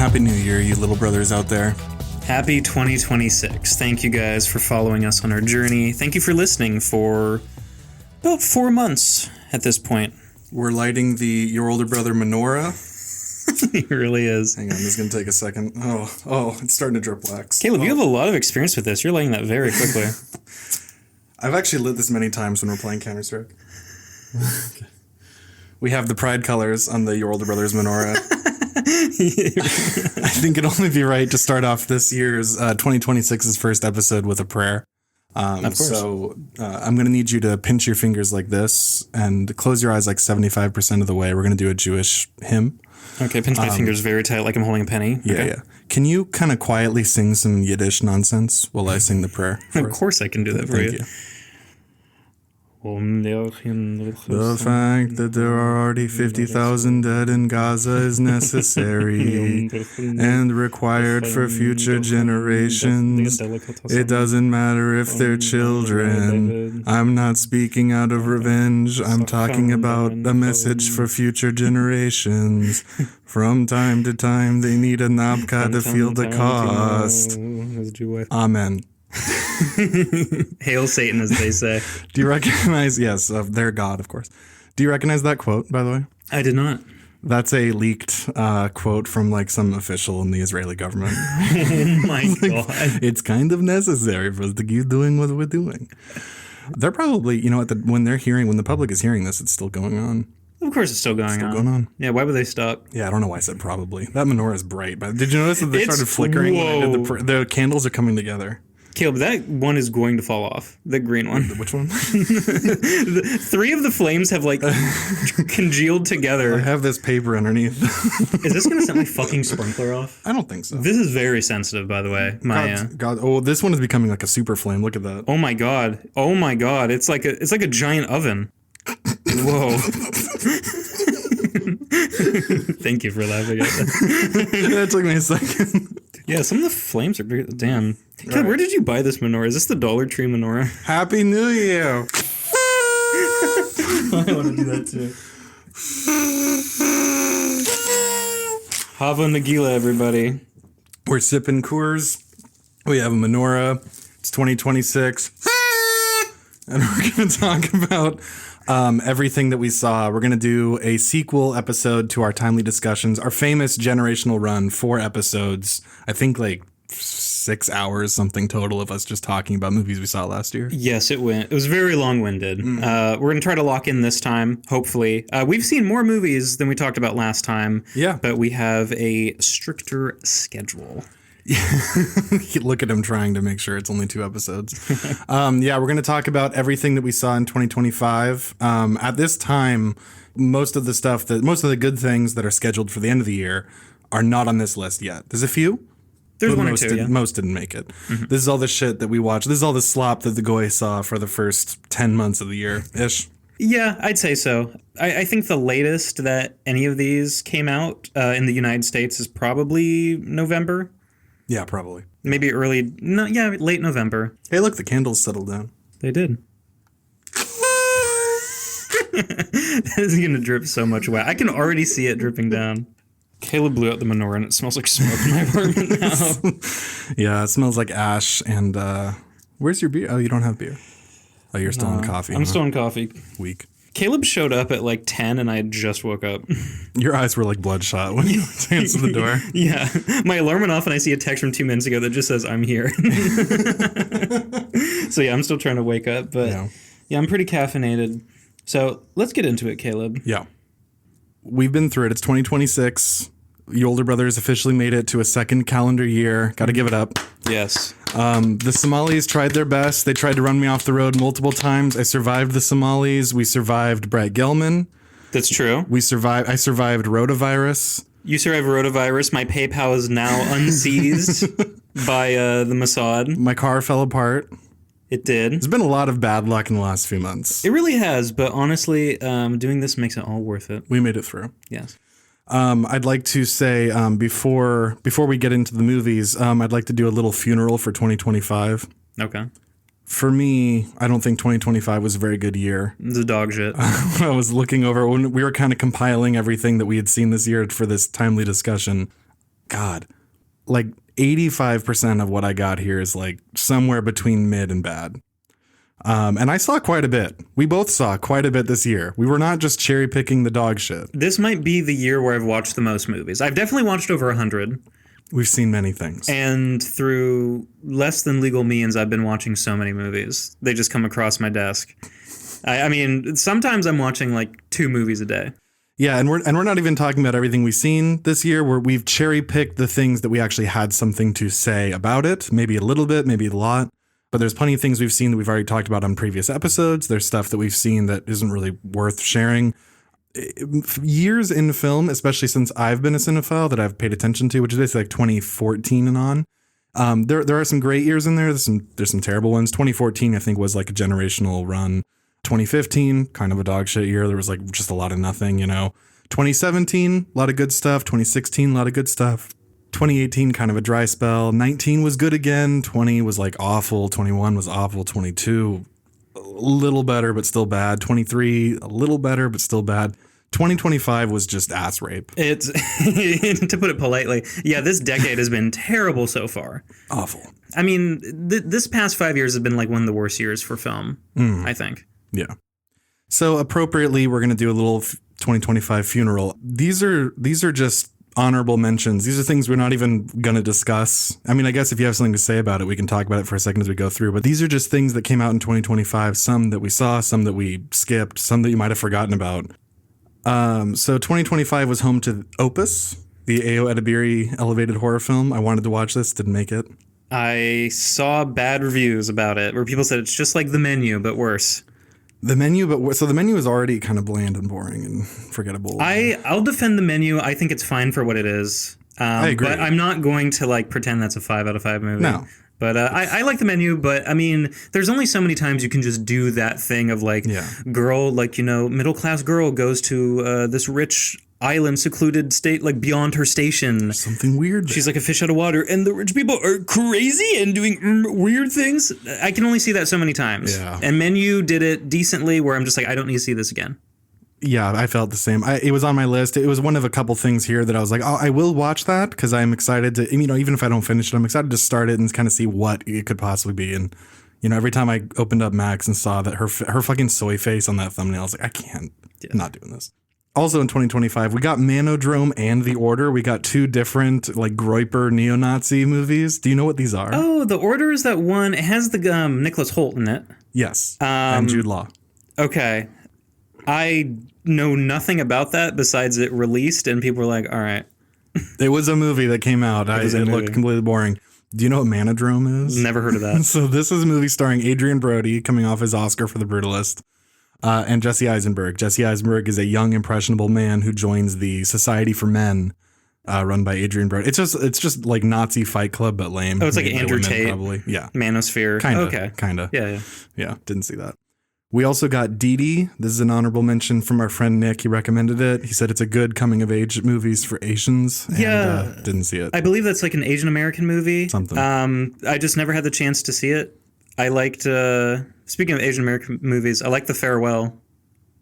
Happy New Year, you little brothers out there. Happy 2026. Thank you guys for following us on our journey. Thank you for listening for about 4 months at this point. We're lighting your older brother menorah. It really is. Hang on, this is going to take a second. Oh, it's starting to drip wax. Caleb, you have a lot of experience with this. You're lighting that very quickly. I've actually lit this many times when we're playing Counter-Strike. Okay. We have the pride colors on the Your Older Brother's menorah. I think it'd only be right to start off this year's 2026's first episode with a prayer. Of course. So I'm going to need you to pinch your fingers like this and close your eyes like 75% of the way. We're going to do a Jewish hymn. Okay, pinch my fingers very tight like I'm holding a penny. Yeah, okay. yeah. Can you kind of quietly sing some Yiddish nonsense while I sing the prayer? Of course I can do that for you. Thank you. The fact that there are already 50,000 dead in Gaza is necessary and required for future generations. It doesn't matter if they're children. I'm not speaking out of revenge. I'm talking about a message for future generations. From time to time, they need a napka to feel the cost. Amen. Hail Satan, as they say. Do you recognize, yes, their God, of course. Do you recognize that quote, by the way? I did not. That's a leaked quote from like some official in the Israeli government. Oh my God. It's kind of necessary for us to keep doing what we're doing. They're probably, when the public is hearing this, it's still going on. Of course it's still going on. Yeah, why would they stop? Yeah, I don't know why I said probably. That menorah is bright, but did you notice that they started flickering when I did the candles are coming together? Caleb, that one is going to fall off. The green one. Which one? 3 of the flames have congealed together. I have this paper underneath. Is this going to set my fucking sprinkler off? I don't think so. This is very sensitive, by the way. God. Oh, this one is becoming like a super flame. Look at that. Oh my God. It's like a giant oven. Whoa. Thank you for laughing at that. That took me a second. Yeah, some of the flames are big. Damn. Right. Where did you buy this menorah? Is this the Dollar Tree menorah? Happy New Year. I want to do that too. Hava Nagila, everybody. We're sipping Coors. We have a menorah. It's 2026. And we're going to talk about everything that we saw. We're going to do a sequel episode to our timely discussions, our famous generational run, 4 episodes. I think like 6 hours, something total of us just talking about movies we saw last year. Yes, it was very long-winded. We're going to try to lock in this time, hopefully. We've seen more movies than we talked about last time. Yeah. But we have a stricter schedule. Look at him trying to make sure it's only 2 episodes. We're going to talk about everything that we saw in 2025. At this time, most of the good things that are scheduled for the end of the year are not on this list yet. There's a few. There's one or two, yeah. Most didn't make it. Mm-hmm. This is all the shit that we watched. This is all the slop that the goy saw for the first 10 months of the year-ish. Yeah, I'd say so. I think the latest that any of these came out in the United States is probably November. Yeah, probably. Maybe late November. Hey, look, the candles settled down. They did. This is going to drip so much wet. I can already see it dripping down. Caleb blew out the menorah and it smells like smoke in my apartment now. Yeah, it smells like ash. And where's your beer? Oh, you don't have beer. Oh, you're still in coffee. I'm still in coffee. Weak. Caleb showed up at like 10 and I had just woke up. Your eyes were like bloodshot when you answered the door. Yeah. My alarm went off and I see a text from 2 minutes ago that just says, I'm here. So yeah, I'm still trying to wake up. But yeah, I'm pretty caffeinated. So let's get into it, Caleb. Yeah. We've been through it. It's 2026. Your older brother has officially made it to a second calendar year. Got to give it up. Yes. The Somalis tried their best. They tried to run me off the road multiple times. I survived the Somalis. We survived Brett Gelman. That's true. I survived rotavirus. You survived rotavirus. My PayPal is now unseized by the Mossad. My car fell apart. It did. There's been a lot of bad luck in the last few months. It really has, but honestly, doing this makes it all worth it. We made it through. Yes. I'd like to say before we get into the movies, I'd like to do a little funeral for 2025. Okay. For me, I don't think 2025 was a very good year. It's a dog shit. I was looking over when we were kind of compiling everything that we had seen this year for this timely discussion. God, like 85% of what I got here is like somewhere between mid and bad. And I saw quite a bit. We both saw quite a bit this year. We were not just cherry picking the dog shit. This might be the year where I've watched the most movies. I've definitely watched over 100. We've seen many things. And through less than legal means, I've been watching so many movies. They just come across my desk. I mean, sometimes I'm watching like 2 movies a day. Yeah, and we're not even talking about everything we've seen this year, where we've cherry picked the things that we actually had something to say about it. Maybe a little bit, maybe a lot. But there's plenty of things we've seen that we've already talked about on previous episodes. There's stuff that we've seen that isn't really worth sharing. Years in film, especially since I've been a cinephile that I've paid attention to, which is basically like 2014 and on. There are some great years in there. There's some terrible ones. 2014, I think, was like a generational run. 2015, kind of a dog shit year. There was like just a lot of nothing, 2017, a lot of good stuff. 2016, a lot of good stuff. 2018, kind of a dry spell. 19 was good again. 20 was like awful. 21 was awful. 22, a little better, but still bad. 23, a little better, but still bad. 2025 was just ass rape. It's, to put it politely, yeah, this decade has been terrible so far. Awful. I mean, this past 5 years have been like one of the worst years for film, I think. Yeah. So appropriately, we're going to do a little 2025 funeral. These are just honorable mentions. These are things we're not even going to discuss. I mean, I guess if you have something to say about it, we can talk about it for a second as we go through. But these are just things that came out in 2025. Some that we saw, some that we skipped, some that you might have forgotten about. So 2025 was home to Opus, the Ayo Edebiri elevated horror film. I wanted to watch this, didn't make it. I saw bad reviews about it where people said it's just like The Menu, but worse. The Menu, so The Menu is already kind of bland and boring and forgettable. I'll defend The Menu. I think it's fine for what it is. I agree. But I'm not going to like pretend that's a 5 out of 5 movie. No. But I like The Menu, but I mean, there's only so many times you can just do that thing of like, girl, like, middle class girl goes to this rich island, secluded state, like beyond her station. There's something weird there. She's like a fish out of water, and the rich people are crazy and doing weird things. I can only see that so many times. Yeah. And Menu did it decently, where I'm just like, I don't need to see this again. Yeah, I felt the same. It was on my list. It was one of a couple things here that I was like, oh, I will watch that because I'm excited to, even if I don't finish it, I'm excited to start it and kind of see what it could possibly be. And, every time I opened up Max and saw that her fucking soy face on that thumbnail, I was like, I can't, not doing this. Also in 2025, we got Manodrome and The Order. We got 2 different like Groyper neo-Nazi movies. Do you know what these are? Oh, The Order is that one. It has the Nicholas Hoult in it. Yes, and Jude Law. Okay. I know nothing about that besides it released and people were like, all right. It was a movie that came out. It looked completely boring. Do you know what Manodrome is? Never heard of that. So this is a movie starring Adrian Brody coming off his Oscar for The Brutalist and Jesse Eisenberg. Jesse Eisenberg is a young, impressionable man who joins the Society for Men run by Adrian Brody. It's just like Nazi Fight Club, but lame. Oh, it's like Andrew Tate. Probably. Yeah. Manosphere. Kind of. Okay. Kind of. Yeah. Yeah. Didn't see that. We also got Dee Dee. This is an honorable mention from our friend Nick. He recommended it. He said it's a good coming of age movies for Asians. And, didn't see it. I believe that's like an Asian American movie. Something. I just never had the chance to see it. I liked, speaking of Asian American movies, I like The Farewell.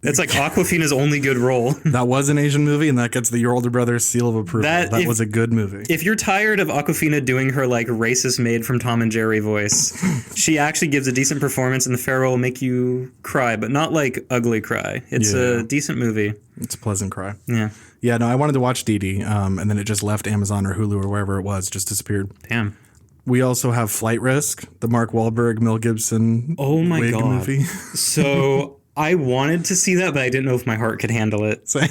It's like Awkwafina's only good role. That was an Asian movie, and that gets the Your Older Brother's seal of approval. That was a good movie. If you're tired of Awkwafina doing her like racist maid from Tom and Jerry voice, she actually gives a decent performance, and The Farewell will make you cry, but not like ugly cry. It's a decent movie. It's a pleasant cry. Yeah. Yeah, no, I wanted to watch Dee Dee, and then it just left Amazon or Hulu or wherever it was, just disappeared. Damn. We also have Flight Risk, the Mark Wahlberg, Mel Gibson wig movie. So I wanted to see that, but I didn't know if my heart could handle it. Same.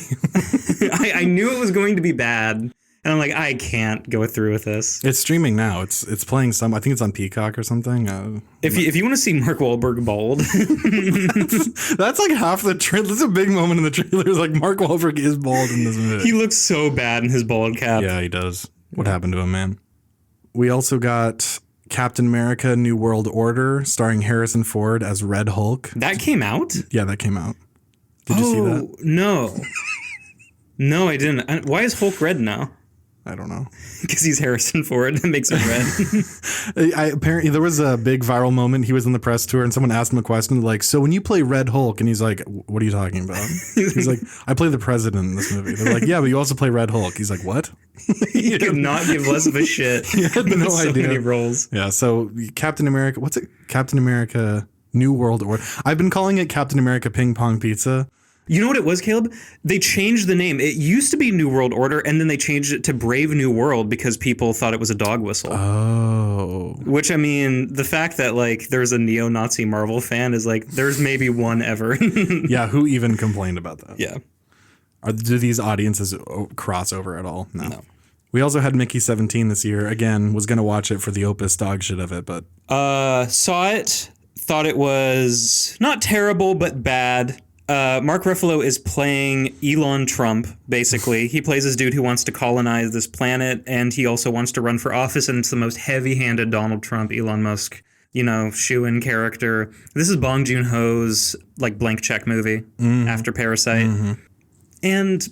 I knew it was going to be bad, And I'm like, I can't go through with this. It's streaming now. It's playing I think it's on Peacock or something. If you want to see Mark Wahlberg bald. that's like half the trailer. That's a big moment in the trailer. Is like Mark Wahlberg is bald in this movie. He looks so bad in his bald cap. Yeah, he does. What happened to him, man? We also got Captain America New World Order starring Harrison Ford as Red Hulk. That came out? Yeah, that came out. Did you see that? No. No, I didn't. Why is Hulk red now? I don't know. Because he's Harrison Ford. That makes him red. Apparently, there was a big viral moment. He was on the press tour and someone asked him a question like, so when you play Red Hulk, and he's like, what are you talking about? He's like, I play the president in this movie. They're like, yeah, but you also play Red Hulk. He's like, what? He could not give less of a shit. He had no so idea. Many roles. Yeah, so Captain America, what's it? Captain America New World Order. I've been calling it Captain America Ping Pong Pizza. You know what it was, Caleb? They changed the name. It used to be New World Order, and then they changed it to Brave New World because people thought it was a dog whistle. Oh. Which, I mean, the fact that, like, there's a neo-Nazi Marvel fan is, like, there's maybe one ever. Yeah, who even complained about that? Yeah. Do these audiences cross over at all? No. We also had Mickey 17 this year. Again, was going to watch it for the Opus dog shit of it, but... Saw it, thought it was not terrible, but bad. Mark Ruffalo is playing Elon Trump, basically. He plays this dude who wants to colonize this planet, and he also wants to run for office, and it's the most heavy-handed Donald Trump, Elon Musk, shoo-in character. This is Bong Joon-ho's, like, blank check movie after Parasite. Mm-hmm. And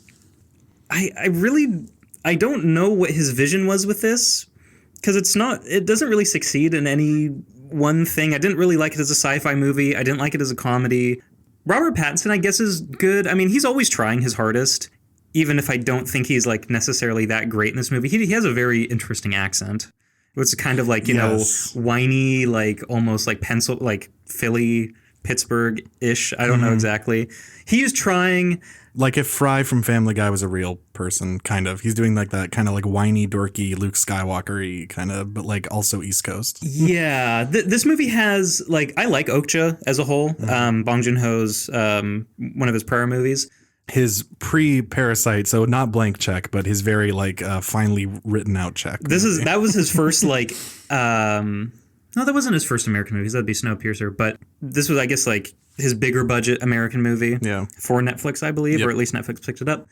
I don't know what his vision was with this, because it doesn't really succeed in any one thing. I didn't really like it as a sci-fi movie. I didn't like it as a comedy. Robert Pattinson, I guess, is good. I mean, he's always trying his hardest, even if I don't think he's like necessarily that great in this movie. He has a very interesting accent. It's kind of like, whiny, like almost like Philly, Pittsburgh-ish. I don't know exactly. He is trying. Like if Fry from Family Guy was a real person, kind of. He's doing like that kind of like whiny, dorky, Luke Skywalker-y kind of, but like also East Coast. Yeah. This movie has like, I like Okja as a whole. Bong Joon-ho's, one of his prior movies. His pre-Parasite, so not blank check, but his very like finely written out check. That was his first like, no, that wasn't his first American movie. That'd be Snowpiercer. But this was, I guess, like his bigger budget American movie for Netflix, I believe, or at least Netflix picked it up.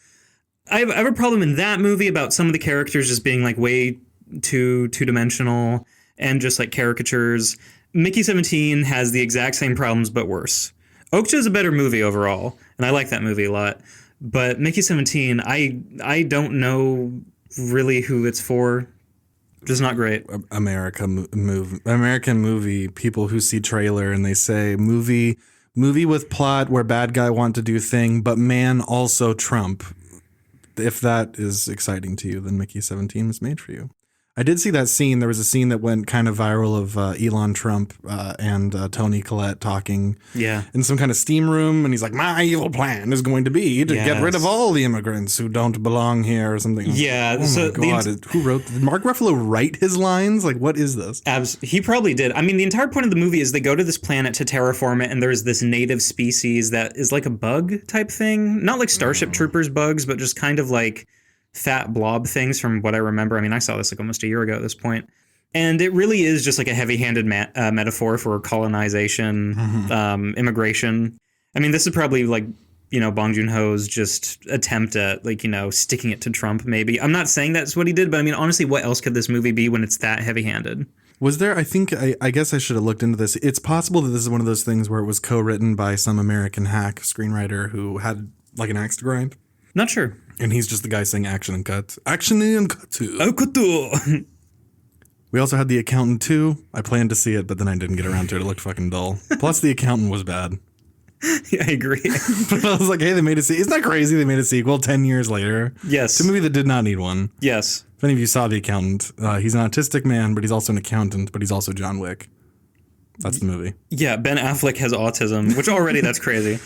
I have a problem in that movie about some of the characters just being like way too two-dimensional and just like caricatures. Mickey 17 has the exact same problems, but worse. Okja is a better movie overall, and I like that movie a lot. But Mickey 17, I don't know really who it's for. Just not great. American movie. People who see trailer and they say movie with plot where bad guy want to do thing, but man also Trump. If that is exciting to you, then Mickey 17 was made for you. I did see that scene. There was a scene that went kind of viral of Elon Trump and Toni Collette talking in some kind of steam room. And he's like, my evil plan is going to be to get rid of all the immigrants who don't belong here or something. Yeah. Oh so my God. Who wrote? Did Mark Ruffalo write his lines? Like, what is this? He probably did. I mean, the entire point of the movie is they go to this planet to terraform it. And there's this native species that is like a bug type thing. Not like Starship Troopers bugs, but just kind of like fat blob things from what I remember. I mean, I saw this like almost a year ago at this point. And it really is just like a heavy-handed metaphor for colonization, immigration. I mean, this is probably like, Bong Joon-ho's just attempt at like, sticking it to Trump maybe. I'm not saying that's what he did, but I mean, honestly, what else could this movie be when it's that heavy-handed? Was there, I guess I should have looked into this. It's possible that this is one of those things where it was co-written by some American hack screenwriter who had like an axe to grind. Not sure. And he's just the guy saying action and cut. Action and cut too. We also had The Accountant 2. I planned to see it, but then I didn't get around to it. It looked fucking dull. Plus, The Accountant was bad. Yeah, I agree. But I was like, hey, they made a sequel. Isn't that crazy? They made a sequel 10 years later. Yes. It's a movie that did not need one. Yes. If any of you saw The Accountant, he's an autistic man, but he's also an accountant, but he's also John Wick. That's the movie. Yeah, Ben Affleck has autism, which already that's crazy.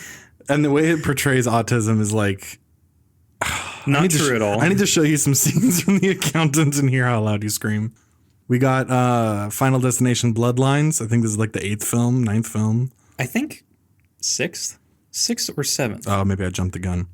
And the way it portrays autism is like... Not true at all. I need to show you some scenes from The Accountant and hear how loud you scream. We got Final Destination Bloodlines. I think this is like the 9th film. I think 6th or 7th. Oh, maybe I jumped the gun.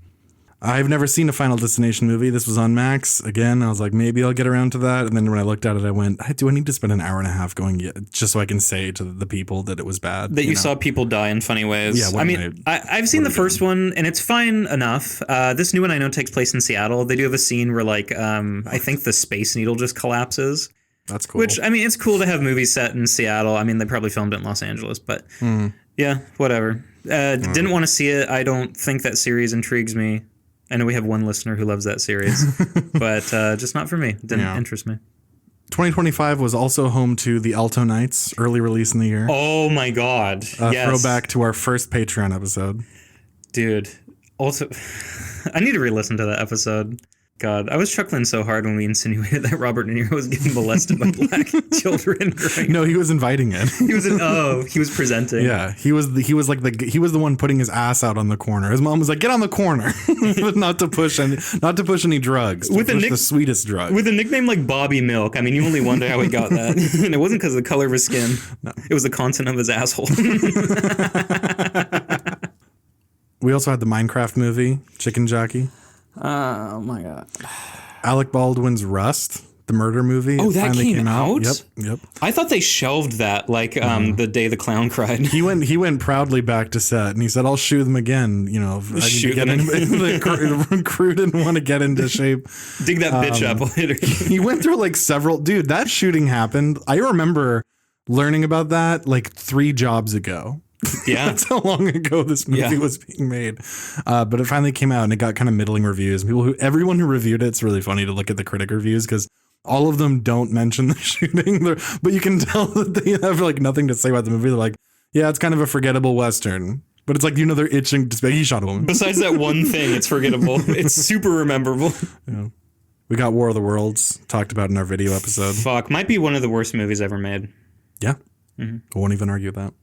I've never seen a Final Destination movie. This was on Max. Again, I was like, maybe I'll get around to that. And then when I looked at it, I went, do I need to spend an hour and a half going just so I can say to the people that it was bad? That you saw people die in funny ways. Yeah, I mean, I've seen the first one, and it's fine enough. This new one I know takes place in Seattle. They do have a scene where, like, I think the Space Needle just collapses. That's cool. Which, I mean, it's cool to have movies set in Seattle. I mean, they probably filmed it in Los Angeles, but yeah, whatever. Didn't want to see it. I don't think that series intrigues me. I know we have one listener who loves that series, but just not for me. Didn't interest me. 2025 was also home to The Alto Nights, early release in the year. Oh my God. Yes. Throwback to our first Patreon episode. Dude. Also, I need to re-listen to that episode. God, I was chuckling so hard when we insinuated that Robert De Niro was getting molested by black children. No, he was inviting it. He was presenting. Yeah, he was the one putting his ass out on the corner. His mom was like, "Get on the corner," but not to push any drugs. The sweetest drug with a nickname like Bobby Milk. I mean, you only wonder how he got that, and it wasn't because of the color of his skin. No. It was the content of his asshole. We also had the Minecraft movie, Chicken Jockey. Oh my God. Alec Baldwin's Rust, the murder movie. Oh, that came out? Yep. I thought they shelved that the day the clown cried. He went proudly back to set and he said, "I'll shoot them again." You know, the crew didn't want to get into shape. Dig that bitch up later. He went through like that shooting happened. I remember learning about that like 3 jobs ago. Yeah. That's how long ago this movie was being made. But it finally came out and it got kind of middling reviews. Everyone who reviewed it's really funny to look at the critic reviews because all of them don't mention the shooting. But you can tell that they have like nothing to say about the movie. They're like, yeah, it's kind of a forgettable Western. But it's like, they're itching to say he shot a woman. Besides that one thing, it's forgettable. It's super rememberable. Yeah. We got War of the Worlds, talked about in our video episode. Fuck, might be one of the worst movies ever made. Yeah. I won't even argue that.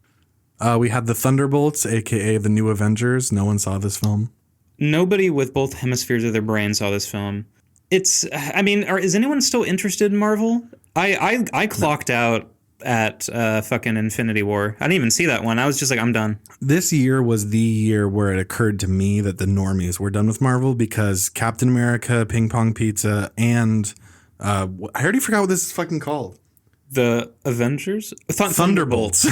We had the Thunderbolts, a.k.a. the New Avengers. No one saw this film. Nobody with both hemispheres of their brain saw this film. Is anyone still interested in Marvel? I clocked out at fucking Infinity War. I didn't even see that one. I was just like, I'm done. This year was the year where it occurred to me that the normies were done with Marvel because Captain America, Ping Pong Pizza, and I already forgot what this is fucking called. The Avengers? Thunderbolts.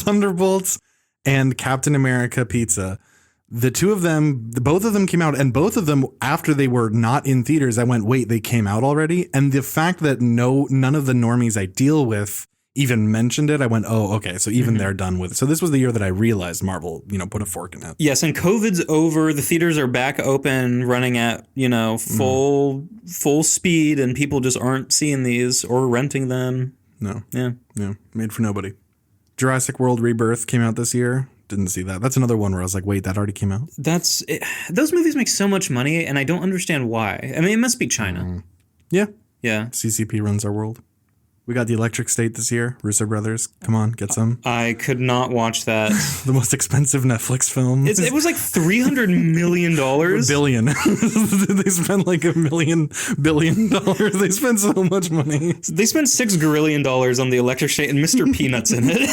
Thunderbolts and Captain America Pizza. The two of them, both of them came out, and both of them, after they were not in theaters, I went, wait, they came out already? And the fact that none of the normies I deal with even mentioned it, I went, oh, okay, so even they're done with it. So this was the year that I realized Marvel, put a fork in it. Yes, and COVID's over. The theaters are back open, running at, full speed, and people just aren't seeing these or renting them. No. Yeah. Made for nobody. Jurassic World Rebirth came out this year. Didn't see that. That's another one where I was like, wait, that already came out? Those movies make so much money, and I don't understand why. I mean, it must be China. Yeah. Yeah. CCP runs our world. We got The Electric State this year. Russo Brothers. Come on, get some. I could not watch that. The most expensive Netflix film. It was like $300 million. Billion. They spent like $1 billion. They spent so much money. They spent $6 grillion on The Electric State and Mr. Peanuts in it.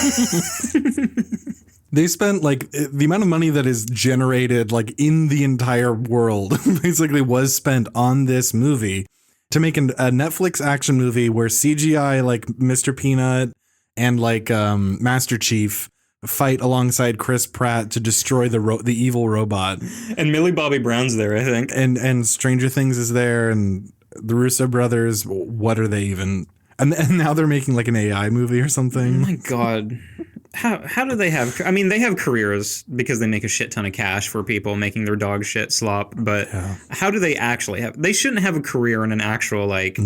They spent like the amount of money that is generated like in the entire world basically was spent on this movie. To make a Netflix action movie where CGI like Mr. Peanut and like Master Chief fight alongside Chris Pratt to destroy the evil robot. And Millie Bobby Brown's there, I think. And Stranger Things is there, and the Russo brothers. What are they even? And now they're making like an AI movie or something. Oh my God. How do they have... I mean, they have careers because they make a shit ton of cash for people making their dog shit slop, but how do they actually have... They shouldn't have a career in an actual, like,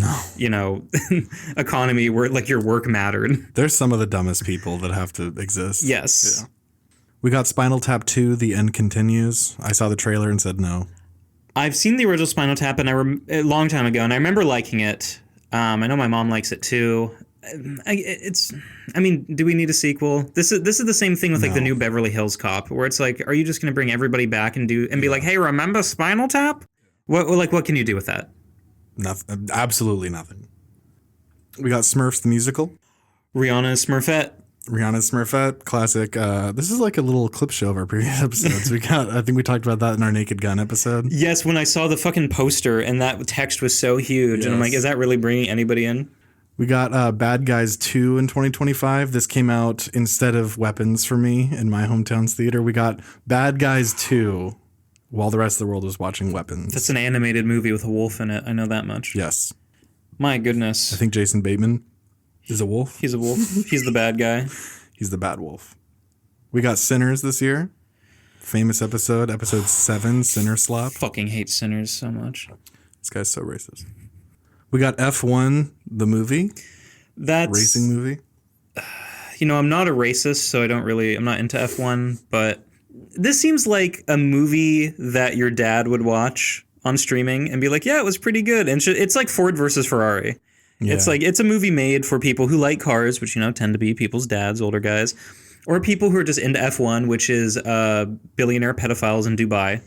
economy where, like, your work mattered. There's some of the dumbest people that have to exist. Yes. Yeah. We got Spinal Tap 2, The End Continues. I saw the trailer and said no. I've seen the original Spinal Tap a long time ago, and I remember liking it. I know my mom likes it, too. Do we need a sequel? This is the same thing with like the new Beverly Hills Cop, where it's like, are you just going to bring everybody back and be like, hey, remember Spinal Tap? What can you do with that? Nothing. Absolutely nothing. We got Smurfs the musical. Rihanna's Smurfette. Rihanna Smurfette, classic. This is like a little clip show of our previous episodes. I think we talked about that in our Naked Gun episode. Yes, when I saw the fucking poster and that text was so huge. Yes. And I'm like, is that really bringing anybody in? We got Bad Guys 2 in 2025. This came out instead of Weapons for me in my hometown's theater. We got Bad Guys 2 while the rest of the world was watching Weapons. That's an animated movie with a wolf in it. I know that much. Yes. My goodness. I think Jason Bateman is a wolf. He's a wolf. He's the bad guy. He's the bad wolf. We got Sinners this year. Famous episode 7, Sinner Slap. Fucking hate Sinners so much. This guy's so racist. We got F1, the movie. That's racing movie. I'm not a racist, so I'm not into F1, but this seems like a movie that your dad would watch on streaming and be like, yeah, it was pretty good. And it's like Ford versus Ferrari. Yeah. It's a movie made for people who like cars, which, tend to be people's dads, older guys, or people who are just into F1, which is billionaire pedophiles in Dubai.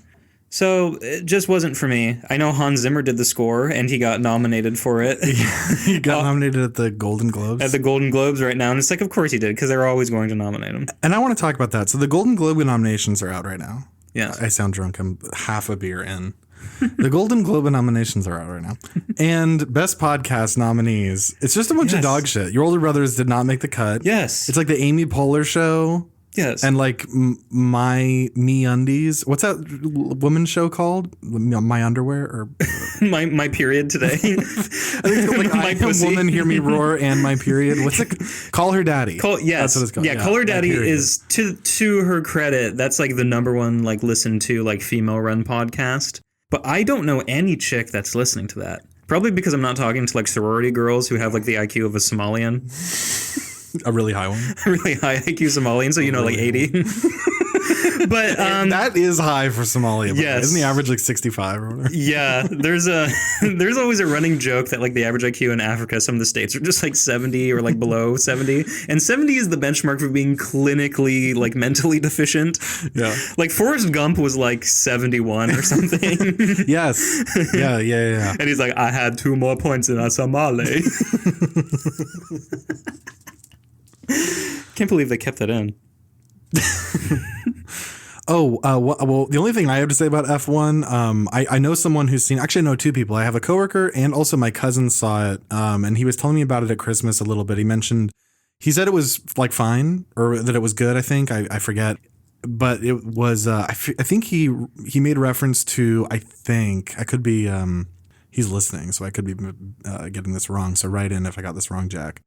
So it just wasn't for me. I know Hans Zimmer did the score and he got nominated for it. He got nominated at the Golden Globes. At the Golden Globes right now. And it's like, of course he did, because they're always going to nominate him. And I want to talk about that. So the Golden Globe nominations are out right now. Yeah. I sound drunk. I'm half a beer in. The Golden Globe nominations are out right now. And Best Podcast nominees. It's just a bunch of dog shit. Your Older Brothers did not make the cut. Yes. It's like the Amy Poehler show. Yes. And like My MeUndies. What's that woman's show called? My Underwear or my period today. I think it's like My Pussy. Woman Hear Me Roar and My Period. What's it? Call Her Daddy. Yes. That's what it's called. Yeah, Call Her Daddy is to her credit, that's like the number one like listened to like female run podcast. But I don't know any chick that's listening to that. Probably because I'm not talking to like sorority girls who have like the IQ of a Somalian. A really high one. A really high IQ Somalian, so like 80. But that is high for Somalia. Yes. Isn't the average like 65 or whatever? Yeah, there's always a running joke that like the average IQ in Africa, some of the states are just like 70 or like below 70, and 70 is the benchmark for being clinically like mentally deficient. Yeah, like Forrest Gump was like 71 or something. Yes. Yeah. And he's like, I had 2 more points than a Somali. Can't believe they kept that in. Well, the only thing I have to say about F1, I know someone who's seen, actually I know 2 people. I have a coworker and also my cousin saw it, and he was telling me about it at Christmas a little bit. He said it was like fine, or that it was good, I think. I forget. But it was, I think he made reference to, I could be, he's listening, so I could be getting this wrong. So write in if I got this wrong, Jack.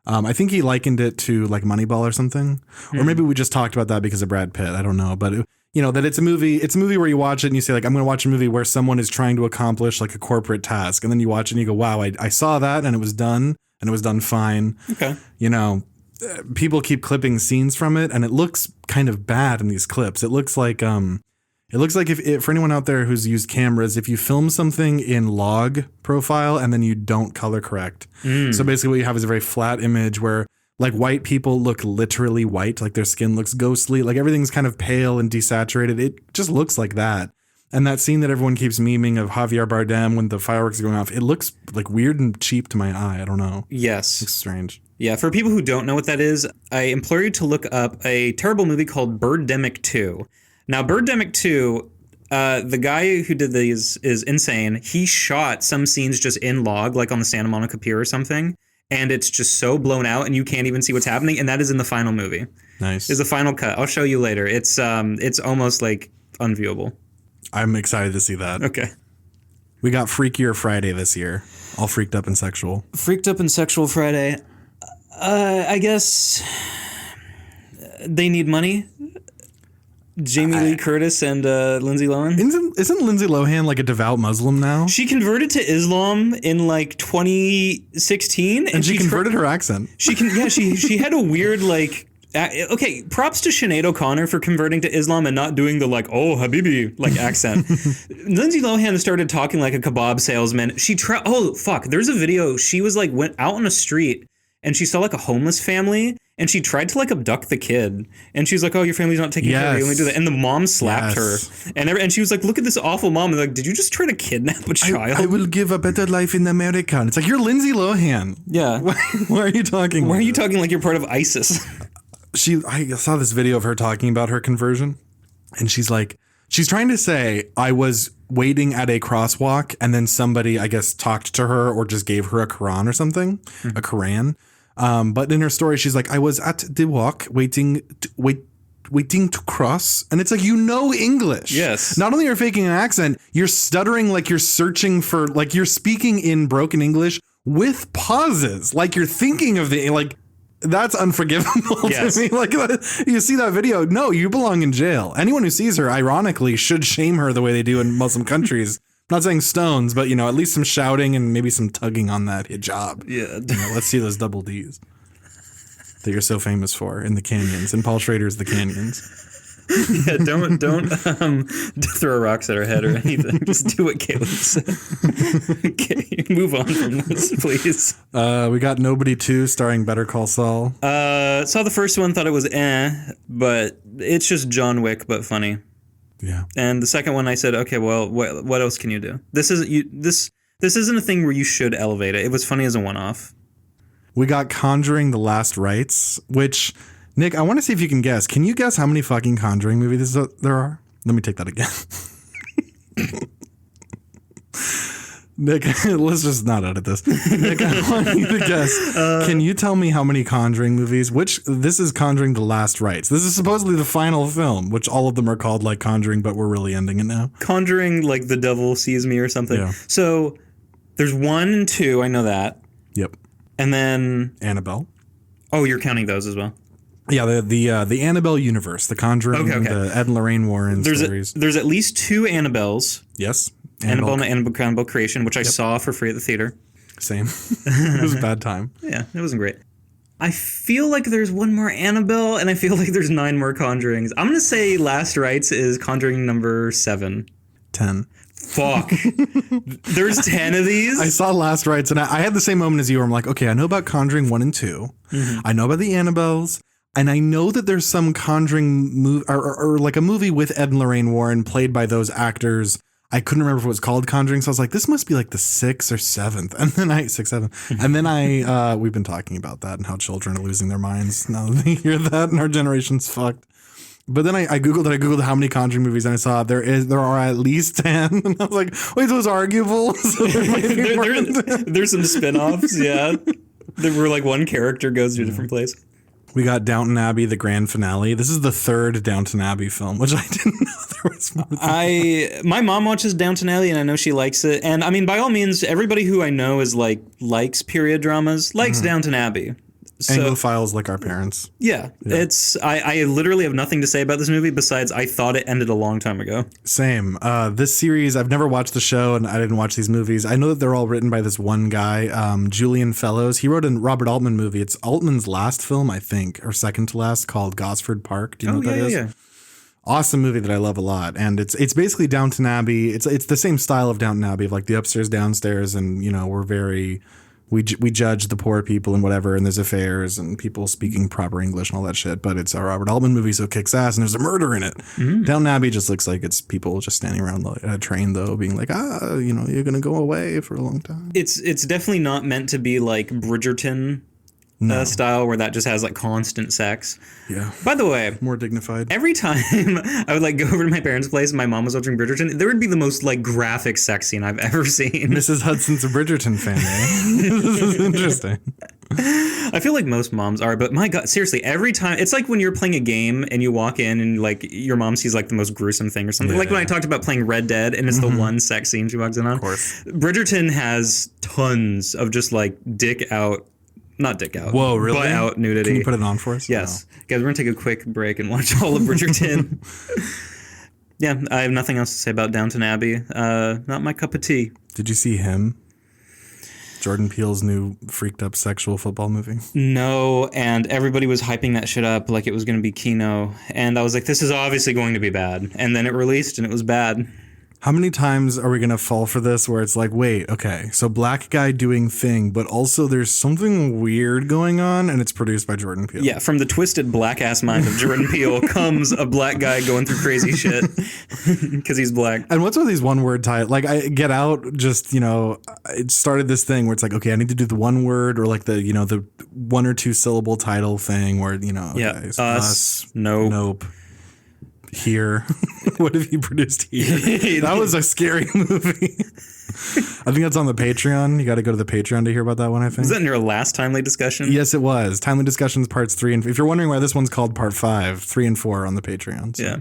I think he likened it to like Moneyball or something, or maybe we just talked about that because of Brad Pitt. I don't know, but that it's a movie. It's a movie where you watch it and you say like, I'm going to watch a movie where someone is trying to accomplish like a corporate task, and then you watch it and you go, wow, I saw that and it was done fine. Okay. People keep clipping scenes from it, and it looks kind of bad in these clips. It looks like if for anyone out there who's used cameras, if you film something in log profile and then you don't color correct. So basically what you have is a very flat image where like white people look literally white, like their skin looks ghostly, like everything's kind of pale and desaturated. It just looks like that. And that scene that everyone keeps memeing of Javier Bardem when the fireworks are going off, it looks like weird and cheap to my eye. I don't know. Yes. It's strange. Yeah, for people who don't know what that is, I implore you to look up a terrible movie called Birdemic 2. Now, Birdemic 2, the guy who did these is insane. He shot some scenes just in log, like on the Santa Monica Pier or something, and it's just so blown out and you can't even see what's happening, and that is in the final movie. Nice. Is the final cut. I'll show you later. It's almost like unviewable. I'm excited to see that. Okay. We got Freakier Friday this year. All freaked up and sexual. Freaked up and sexual Friday. I guess they need money. Jamie Lee Curtis and Lindsay Lohan. Isn't Lindsay Lohan like a devout Muslim now? She converted to Islam in like 2016, and she converted her accent. She had a weird like. Okay, props to Sinead O'Connor for converting to Islam and not doing the like, oh, Habibi, like accent. Lindsay Lohan started talking like a kebab salesman. There's a video. She was like, went out on a street and she saw like a homeless family and she tried to like abduct the kid. And she's like, oh, your family's not taking care of you. Let me do that. And the mom slapped her. And she was like, look at this awful mom. And like, did you just try to kidnap a child? I will give a better life in America. And it's like, you're Lindsay Lohan. Yeah. Why are you talking? Why are you talking like you're part of ISIS? I saw this video of her talking about her conversion, and she's trying to say, I was waiting at a crosswalk and then somebody, I guess, talked to her or just gave her a Quran or something, a Quran. But in her story, she's like, I was at the walk waiting to cross. And it's like, English. Yes. Not only are you faking an accent, you're stuttering like you're searching for, like you're speaking in broken English with pauses. Like you're thinking of that's unforgivable to me. Like, you see that video. No, you belong in jail. Anyone who sees her, ironically, should shame her the way they do in Muslim countries. I'm not saying stones, but, at least some shouting and maybe some tugging on that hijab. Yeah. Let's see those double Ds that you're so famous for in the canyons. And Paul Schrader's The Canyons. Yeah, don't throw rocks at her head or anything. Just do what Caleb said. Okay, move on from this, please. We got Nobody 2 starring Better Call Saul. Saw the first one, thought it was but it's just John Wick, but funny. Yeah. And the second one, I said, okay, well, what else can you do? This isn't a thing where you should elevate it. It was funny as a one-off. We got Conjuring: The Last Rites, which... Nick, I want to see if you can guess. Can you guess how many fucking Conjuring movies there are? Let me take that again. Nick, let's just not edit this. Nick, I want you to guess. Can you tell me how many Conjuring movies? This is Conjuring: The Last Rites. This is supposedly the final film, which all of them are called like Conjuring, but we're really ending it now. Conjuring, like The Devil Sees Me or something. Yeah. So there's 1 and 2. I know that. Yep. And then Annabelle. Oh, you're counting those as well. Yeah, the Annabelle universe, the Conjuring, the Ed and Lorraine Warren series. There's at least 2 Annabelles. Yes. Annabelle and Annabelle Creation, which I saw for free at the theater. Same. It was a bad time. Yeah, it wasn't great. I feel like there's 1 more Annabelle, and I feel like there's 9 more Conjurings. I'm going to say Last Rites is Conjuring number 7. 10. Fuck. There's 10 of these? I saw Last Rites, and I had the same moment as you where I'm like, okay, I know about Conjuring 1 and 2. Mm-hmm. I know about the Annabelles. And I know that there's some Conjuring movie or like a movie with Ed and Lorraine Warren played by those actors. I couldn't remember if it was called Conjuring. So I was like, this must be like the 6th or 7th. And then 6th, 7th. And then we've been talking about that and how children are losing their minds now that they hear that and our generation's fucked. But then I Googled how many Conjuring movies, and I saw there are at least 10. And I was like, wait, so it's arguable? So there's some spin-offs, yeah. Where like one character goes to a different place. We got Downton Abbey, the grand finale. This is the 3rd Downton Abbey film, which I didn't know there was more than my mom watches Downton Abbey, and I know she likes it. And I mean, by all means, everybody who I know is likes period dramas, likes Downton Abbey. So, Anglophiles like our parents. Yeah. It's I literally have nothing to say about this movie besides I thought it ended a long time ago. Same. This series, I've never watched the show and I didn't watch these movies. I know that they're all written by this one guy, Julian Fellows. He wrote a Robert Altman movie. It's Altman's last film, I think, or second to last, called Gosford Park. Do you know what that is? Yeah. Awesome movie that I love a lot. And it's basically Downton Abbey. It's the same style of Downton Abbey, of like the upstairs, downstairs, and we're very... We judge the poor people and whatever, and there's affairs and people speaking proper English and all that shit. But it's a Robert Altman movie, so it kicks ass, and there's a murder in it. Mm-hmm. Downton Abbey just looks like it's people just standing around a train, though, being like, you're going to go away for a long time. It's definitely not meant to be like Bridgerton style, where that just has like constant sex. Yeah. By the way, more dignified. Every time I would like go over to my parents' place and my mom was watching Bridgerton, there would be the most like graphic sex scene I've ever seen. Mrs. Hudson's a Bridgerton fan, eh? This is interesting. I feel like most moms are, but my God, seriously, every time it's like when you're playing a game and you walk in and like your mom sees like the most gruesome thing or something. Like when I talked about playing Red Dead and it's the one sex scene she walks in on. Of course. Bridgerton has tons of just like not dick out. Whoa, really? Butt out nudity. Can you put it on for us? Yes. No. Guys, we're going to take a quick break and watch all of Bridgerton. Yeah, I have nothing else to say about Downton Abbey. Not my cup of tea. Did you see Him? Jordan Peele's new freaked up sexual football movie? No, and everybody was hyping that shit up like it was going to be Kino. And I was like, this is obviously going to be bad. And then it released and it was bad. How many times are we going to fall for this where it's like, wait, okay, so black guy doing thing, but also there's something weird going on and it's produced by Jordan Peele. Yeah, from the twisted black ass mind of Jordan Peele comes a black guy going through crazy shit because he's black. And what's with these one word titles? Like I Get Out just, it started this thing where it's like, okay, I need to do the one word or like the, the 1 or 2 syllable title thing where, okay, so us, nope. Here. What have you produced here? That was a scary movie. I think that's on the Patreon. You got to go to the Patreon to hear about that one, I think. Was that in your last Timely Discussion? Yes, it was. Timely Discussions parts 3 and if you're wondering why this one's called part 5, 3 and 4 on the Patreon. So. Yeah.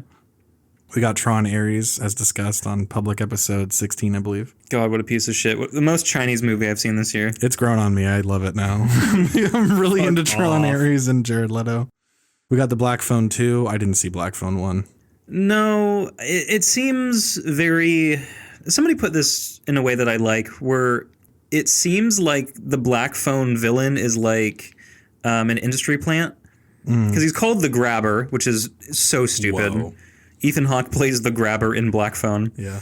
We got Tron Ares as discussed on public episode 16, I believe. God, what a piece of shit. The most Chinese movie I've seen this year. It's grown on me. I love it now. I'm really into Tron Ares and Jared Leto. We got the Black Phone 2. I didn't see Black Phone 1. No, it seems very... Somebody put this in a way that I like, where it seems like the Black Phone villain is like an industry plant. Because he's called the Grabber, which is so stupid. Whoa. Ethan Hawke plays the Grabber in Black Phone. Yeah.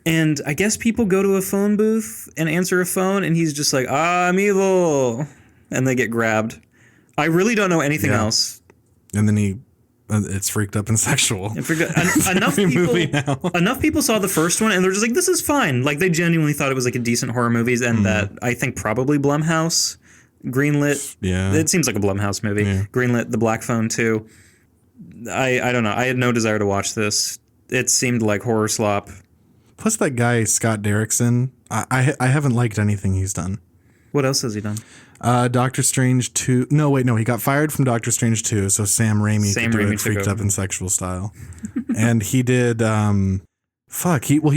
And I guess people go to a phone booth and answer a phone, and he's just like, I'm evil. And they get grabbed. I really don't know anything else. And then it's freaked up and sexual. Enough people saw the first one and they're just like, this is fine. Like they genuinely thought it was like a decent horror movie, and that I think probably Blumhouse greenlit. Yeah. It seems like a Blumhouse movie. Yeah. Greenlit the Black Phone 2. I don't know. I had no desire to watch this. It seemed like horror slop. Plus that guy, Scott Derrickson, I haven't liked anything he's done. What else has he done? Doctor Strange 2. No, he got fired from Doctor Strange 2, so Sam Raimi could do it freaked up in sexual style. And he did, he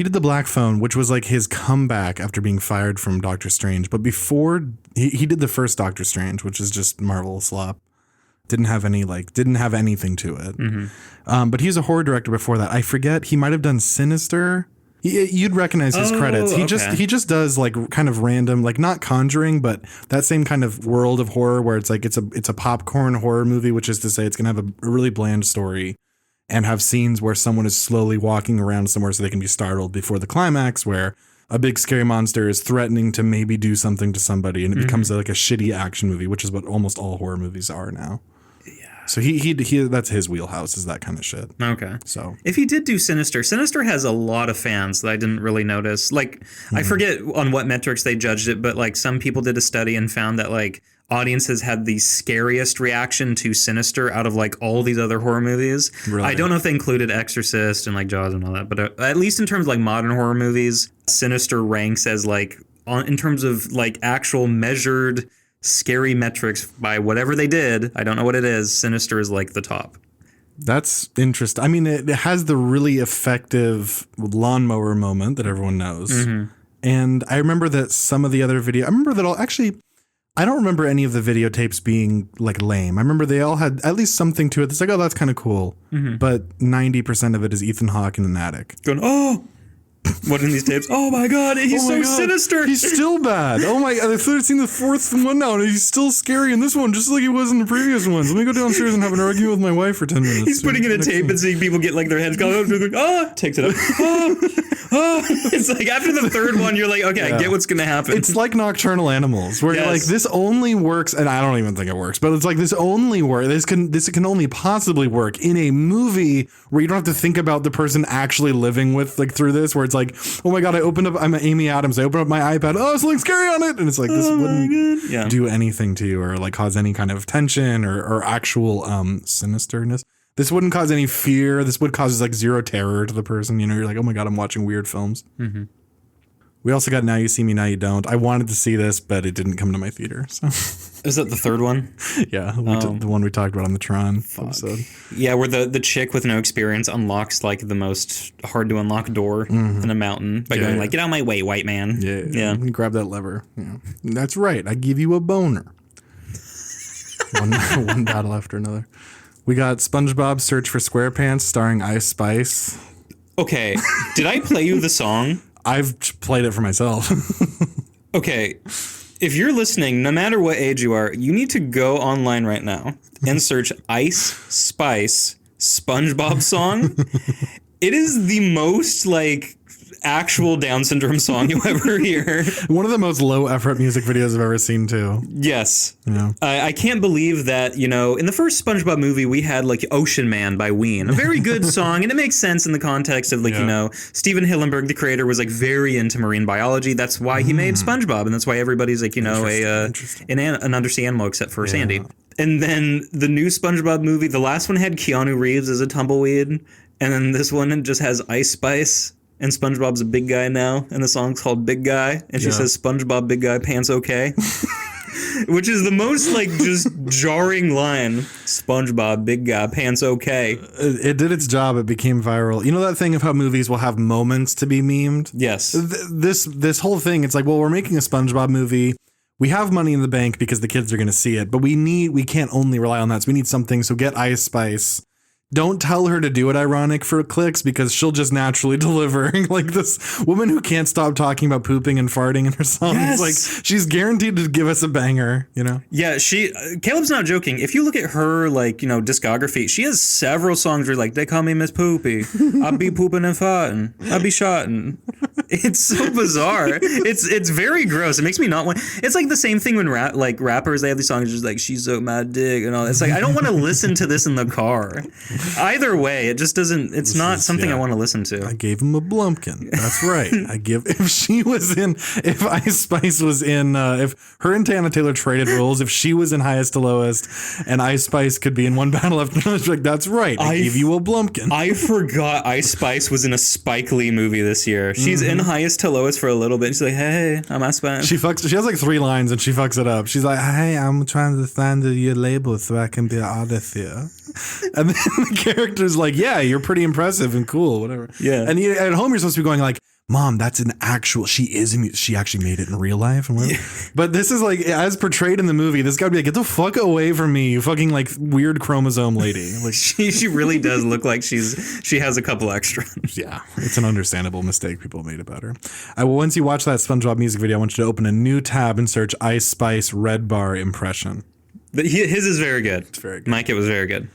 did the Black Phone, which was like his comeback after being fired from Doctor Strange. But before, he did the first Doctor Strange, which is just Marvel slop. Didn't have anything to it. Mm-hmm. But he's a horror director before that. I forget, he might have done Sinister. You'd recognize his credits. He just does like kind of random, like not Conjuring, but that same kind of world of horror where it's like it's a popcorn horror movie, which is to say it's going to have a really bland story and have scenes where someone is slowly walking around somewhere so they can be startled before the climax where a big scary monster is threatening to maybe do something to somebody, and it becomes like a shitty action movie, which is what almost all horror movies are now. So he that's his wheelhouse, is that kind of shit. Okay. So if he did do Sinister has a lot of fans that I didn't really notice. Like I forget on what metrics they judged it, but like some people did a study and found that like audiences had the scariest reaction to Sinister out of like all these other horror movies. Really? I don't know if they included Exorcist and like Jaws and all that, but at least in terms of like modern horror movies, Sinister ranks as like in terms of like actual measured scary metrics by whatever they did. I don't know what it is. Sinister is like the top. That's interesting. I mean, it has the really effective lawnmower moment that everyone knows. Mm-hmm. And I remember that some of the other I don't remember any of the videotapes being like lame. I remember they all had at least something to it that's like, oh, that's kind of cool. Mm-hmm. But 90% of it is Ethan Hawke in an attic. Going, oh, what in these tapes? Oh my God, he's sinister. He's still bad. Oh my God, I've seen the fourth one now, and he's still scary in this one, just like he was in the previous ones. Let me go downstairs and have an argument with my wife for 10 minutes. He's putting in a tape and seeing people get like their heads going, takes it up. It's like after the third one, you're like, okay, I get what's going to happen. It's like Nocturnal Animals, where you're like, this only works, and I don't even think it works, but it's like this only works. This can only possibly work in a movie where you don't have to think about the person actually living with like through this, where it's like, oh my God, I'm Amy Adams. I open up my iPad. Oh, something scary on it. And it's like, this wouldn't do anything to you or like cause any kind of tension or actual sinisterness. This wouldn't cause any fear. This would cause like zero terror to the person. You know, you're like, oh my God, I'm watching weird films. Mm-hmm. We also got Now You See Me, Now You Don't. I wanted to see this, but it didn't come to my theater. So. Is that the third one? Yeah, the one we talked about on the Tron episode. Yeah, where the chick with no experience unlocks like the most hard to unlock door in a mountain by going like, get out of my way, white man. Yeah. Grab that lever. Yeah. That's right. I give you a boner. one battle after another. We got SpongeBob Search for SquarePants starring Ice Spice. Okay, did I play you the song? I've played it for myself. Okay, if you're listening, no matter what age you are, you need to go online right now and search Ice Spice SpongeBob song. It is the most like actual Down syndrome song you'll ever hear. One of the most low effort music videos I've ever seen too. Yes. Yeah. I can't believe that, you know, in the first SpongeBob movie, we had like Ocean Man by Ween, a very good song. And it makes sense in the context of like, you know, Steven Hillenburg, the creator, was like very into marine biology. That's why he made SpongeBob. And that's why everybody's like, you know, an undersea animal except for Sandy. And then the new SpongeBob movie, the last one had Keanu Reeves as a tumbleweed. And then this one just has Ice Spice. And SpongeBob's a big guy now. And the song's called Big Guy. And she says, SpongeBob, big guy, pants okay. Which is the most like just jarring line. SpongeBob, big guy, pants okay. It did its job. It became viral. You know that thing of how movies will have moments to be memed? Yes. This whole thing, it's like, well, we're making a SpongeBob movie. We have money in the bank because the kids are going to see it, but we can't only rely on that. So we need something. So get Ice Spice. Don't tell her to do it ironic for clicks because she'll just naturally deliver. Like this woman who can't stop talking about pooping and farting in her songs. Yes. Like she's guaranteed to give us a banger, you know? Yeah, Caleb's not joking. If you look at her, like, you know, discography, she has several songs where like, they call me Miss Poopy. I'll be pooping and farting. I'll be shotting. It's so bizarre. It's very gross. It makes me not want. It's like the same thing when rappers, they have these songs just like, she's so mad dick and all. It's like, I don't want to listen to this in the car. Either way, it just doesn't. It's not something I want to listen to. I gave him a Blumpkin. That's right. If Ice Spice was in, if her and Tana Taylor traded roles, if she was in Highest to Lowest, and Ice Spice could be in One Battle After Another, like that's right. I gave you a Blumpkin. I forgot Ice Spice was in a Spike Lee movie this year. She's in Highest to Lowest for a little bit. She's like, hey, I'm Ice Spice. She has like 3 lines and she fucks it up. She's like, hey, I'm trying to find your label so I can be an artist here. And then the character's like, yeah, you're pretty impressive and cool, whatever. Yeah. And at home, you're supposed to be going like, Mom, that's an actual, she actually made it in real life. And whatever. Yeah. But this is like, as portrayed in the movie, this guy would be like, get the fuck away from me, you fucking like weird chromosome lady. Like she really does look like she has a couple extra. Yeah, it's an understandable mistake people made about her. Once you watch that SpongeBob music video, I want you to open a new tab and search Ice Spice Red Bar impression. But his is very good. It's very good. Mike, it was very good.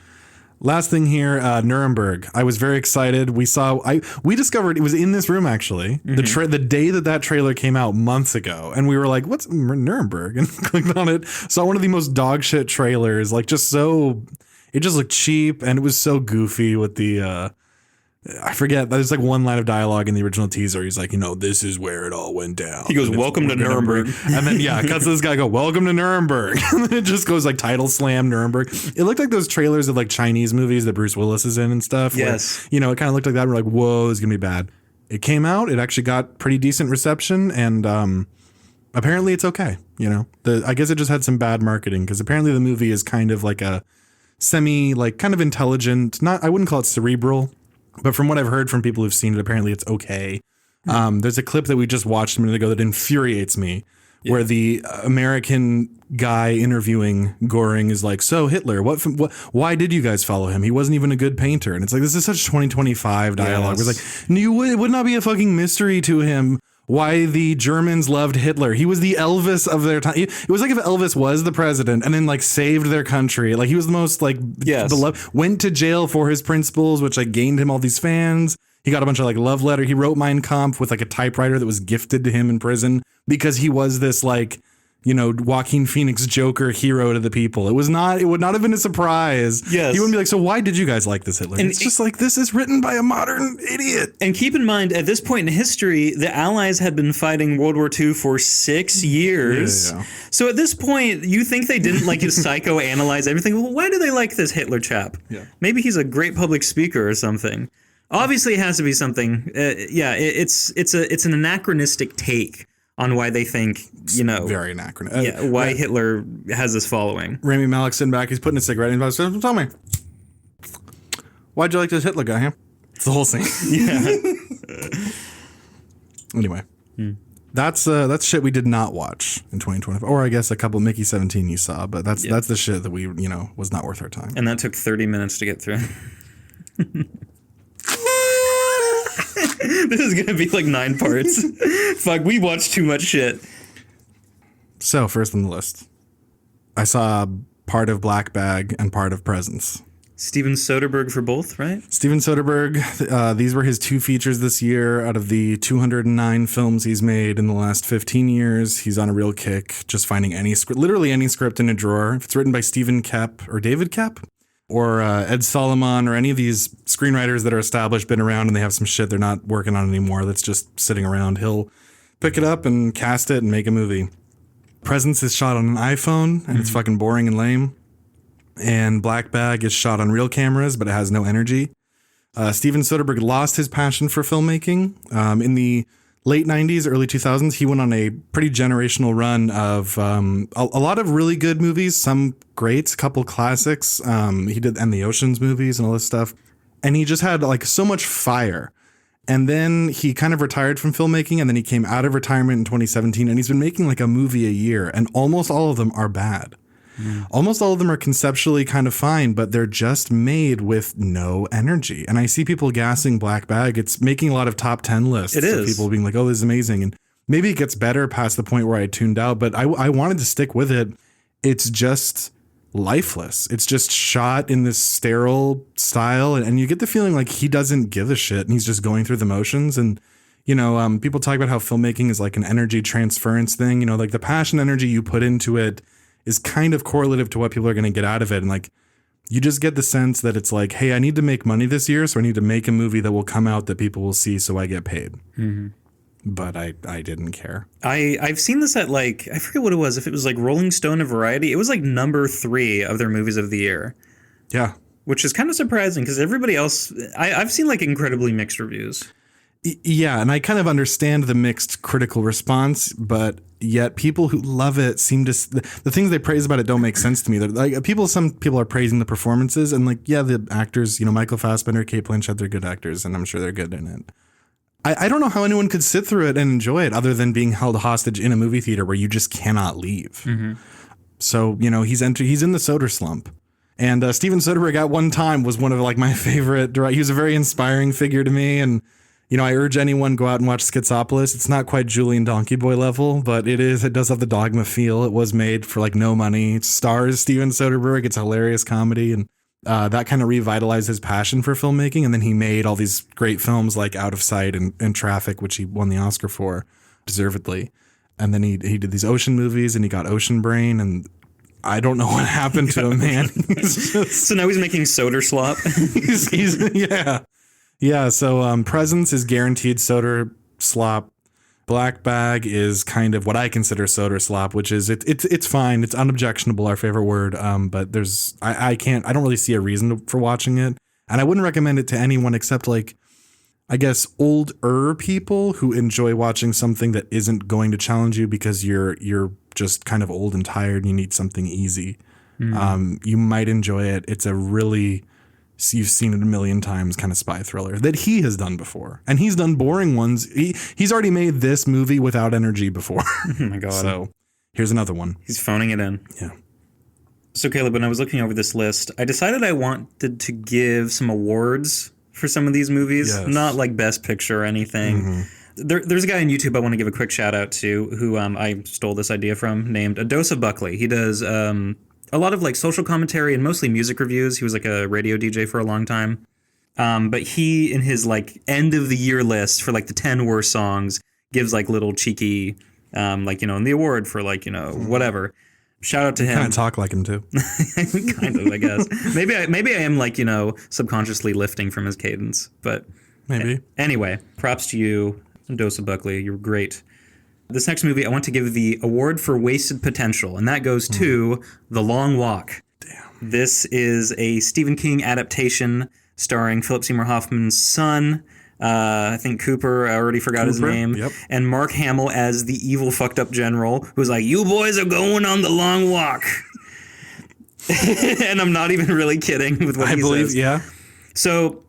Last thing here, Nuremberg. I was very excited. We discovered it was in this room actually. Mm-hmm. The day that trailer came out months ago, and we were like, "What's Nuremberg?" And clicked on it. Saw one of the most dog shit trailers. Like it just looked cheap, and it was so goofy with the. I forget. There's like one line of dialogue in the original teaser. He's like, this is where it all went down. He goes, welcome to Nuremberg. And then, cuts to this guy go, welcome to Nuremberg. And then it just goes like title slam Nuremberg. It looked like those trailers of like Chinese movies that Bruce Willis is in and stuff. Yes. Where, it kind of looked like that. We're like, whoa, it's going to be bad. It came out. It actually got pretty decent reception. And apparently it's okay. I guess it just had some bad marketing because apparently the movie is kind of like a kind of intelligent, I wouldn't call it cerebral. But from what I've heard from people who've seen it, apparently it's okay. There's a clip that we just watched a minute ago that infuriates me, where the American guy interviewing Goring is like, so Hitler, why did you guys follow him? He wasn't even a good painter. And it's like, this is such 2025 dialogue. Yes. It's like, it would not be a fucking mystery to him why the Germans loved Hitler. He was the Elvis of their time. It was like if Elvis was the president and then like saved their country. Like he was the most like beloved, went to jail for his principles, which like gained him all these fans. He got a bunch of like love letter. He wrote Mein Kampf with like a typewriter that was gifted to him in prison because he was this like, Joaquin Phoenix Joker hero to the people. It would not have been a surprise. Yes. He wouldn't be like, so why did you guys like this Hitler? And it's just like, this is written by a modern idiot. And keep in mind, at this point in history, the Allies had been fighting World War II for 6 years. Yeah. So at this point, you think they didn't like psychoanalyze everything? Well, why do they like this Hitler chap? Yeah. Maybe he's a great public speaker or something. Obviously, it has to be something. It's an anachronistic take on why they think, very anachronistic. Why Hitler has this following. Rami Malek sitting back, he's putting a cigarette in his mouth. Tell me, why'd you like this Hitler guy, huh? It's the whole scene. Yeah. Anyway, that's shit we did not watch in 2025, or I guess a couple Mickey 17 you saw, but that's the shit that we was not worth our time. And that took 30 minutes to get through. This is gonna be like 9 parts. Fuck, we watched too much shit. So first on the list, I saw part of Black Bag and part of Presents. Steven Soderbergh for both, right? Steven Soderbergh, these were his 2 features this year out of the 209 films he's made in the last 15 years. He's on a real kick, just finding any script, literally any script in a drawer. If it's written by Stephen Kep or David Kep or Ed Solomon or any of these screenwriters that are established, been around, and they have some shit they're not working on anymore that's just sitting around, he'll pick it up and cast it and make a movie. Presence is shot on an iPhone, and it's fucking boring and lame. And Black Bag is shot on real cameras, but it has no energy. Steven Soderbergh lost his passion for filmmaking. In the late 90s, early 2000s, he went on a pretty generational run of a lot of really good movies, some greats, a couple classics. He did And the Oceans movies and all this stuff. And he just had like so much fire. And then he kind of retired from filmmaking, and then he came out of retirement in 2017, and he's been making like a movie a year, and almost all of them are bad. Almost all of them are conceptually kind of fine, but they're just made with no energy. And I see people gassing Black Bag. It's making a lot of top 10 lists. It is. Of people being like, oh, this is amazing. And maybe it gets better past the point where I tuned out, but I wanted to stick with it. It's just lifeless. It's just shot in this sterile style. And you get the feeling like he doesn't give a shit and he's just going through the motions. And, you know, people talk about how filmmaking is like an energy transference thing, you know, like the passion energy you put into it is kind of correlative to what people are going to get out of it. And like, you just get the sense that it's like, hey, I need to make money this year, so I need to make a movie that will come out that people will see, so I get paid. Mm-hmm. But I didn't care. I've seen this at like, I forget what it was, if it was like Rolling Stone or Variety. It was like number 3 of their movies of the year. Yeah. Which is kind of surprising because everybody else, I've seen like incredibly mixed reviews. Yeah, and I kind of understand the mixed critical response, but yet people who love it seem to, the things they praise about it don't make sense to me. They're like some people are praising the performances, and like, yeah, the actors, you know, Michael Fassbender, Cate Blanchett, they're good actors, and I'm sure they're good in it. I don't know how anyone could sit through it and enjoy it other than being held hostage in a movie theater where you just cannot leave. Mm-hmm. So, you know, he's in the Soder slump. And Steven Soderbergh at one time was one of like my favorite. He was a very inspiring figure to me, and you know, I urge anyone go out and watch Schizopolis. It's not quite Julian Donkey Boy level, but it does have the Dogma feel. It was made for like no money. It stars Steven Soderbergh. It's a hilarious comedy, and that kind of revitalized his passion for filmmaking. And then he made all these great films like Out of Sight and Traffic, which he won the Oscar for, deservedly. And then he did these ocean movies, and he got Ocean Brain, and I don't know what happened to him, man. So now he's making Soder slop. Yeah. Yeah, so Presence is guaranteed Soder slop. Black Bag is kind of what I consider Soder slop, which is it's fine. It's unobjectionable, our favorite word. But I don't really see a reason for watching it. And I wouldn't recommend it to anyone except like, I guess, older people who enjoy watching something that isn't going to challenge you because you're just kind of old and tired and you need something easy. Mm. You might enjoy it. It's a really, you've seen it a million times, kind of spy thriller that he has done before. And he's done boring ones. He's already made this movie without energy before. Oh my God. So here's another one. He's phoning it in. Yeah. So Caleb, when I was looking over this list, I decided I wanted to give some awards for some of these movies. Yes. Not like Best Picture or anything. Mm-hmm. There's a guy on YouTube I want to give a quick shout out to who I stole this idea from, named Adosa Buckley. He does a lot of like social commentary and mostly music reviews. He was like a radio DJ for a long time. But he, in his like end of the year list for like the 10 worst songs, gives like little cheeky, like, you know, in the award for like, you know, whatever. Shout out to him. Kind of talk like him too. Kind of, I guess. Maybe I am like, you know, subconsciously lifting from his cadence, but maybe. Anyway, props to you, Dosa Buckley. You're great. This next movie, I want to give the award for wasted potential, and that goes to The Long Walk. Damn. This is a Stephen King adaptation starring Philip Seymour Hoffman's son. I think Cooper, I already forgot his name. Yep. And Mark Hamill as the evil fucked up general who's like, you boys are going on the long walk. And I'm not even really kidding with what he says. Yeah. So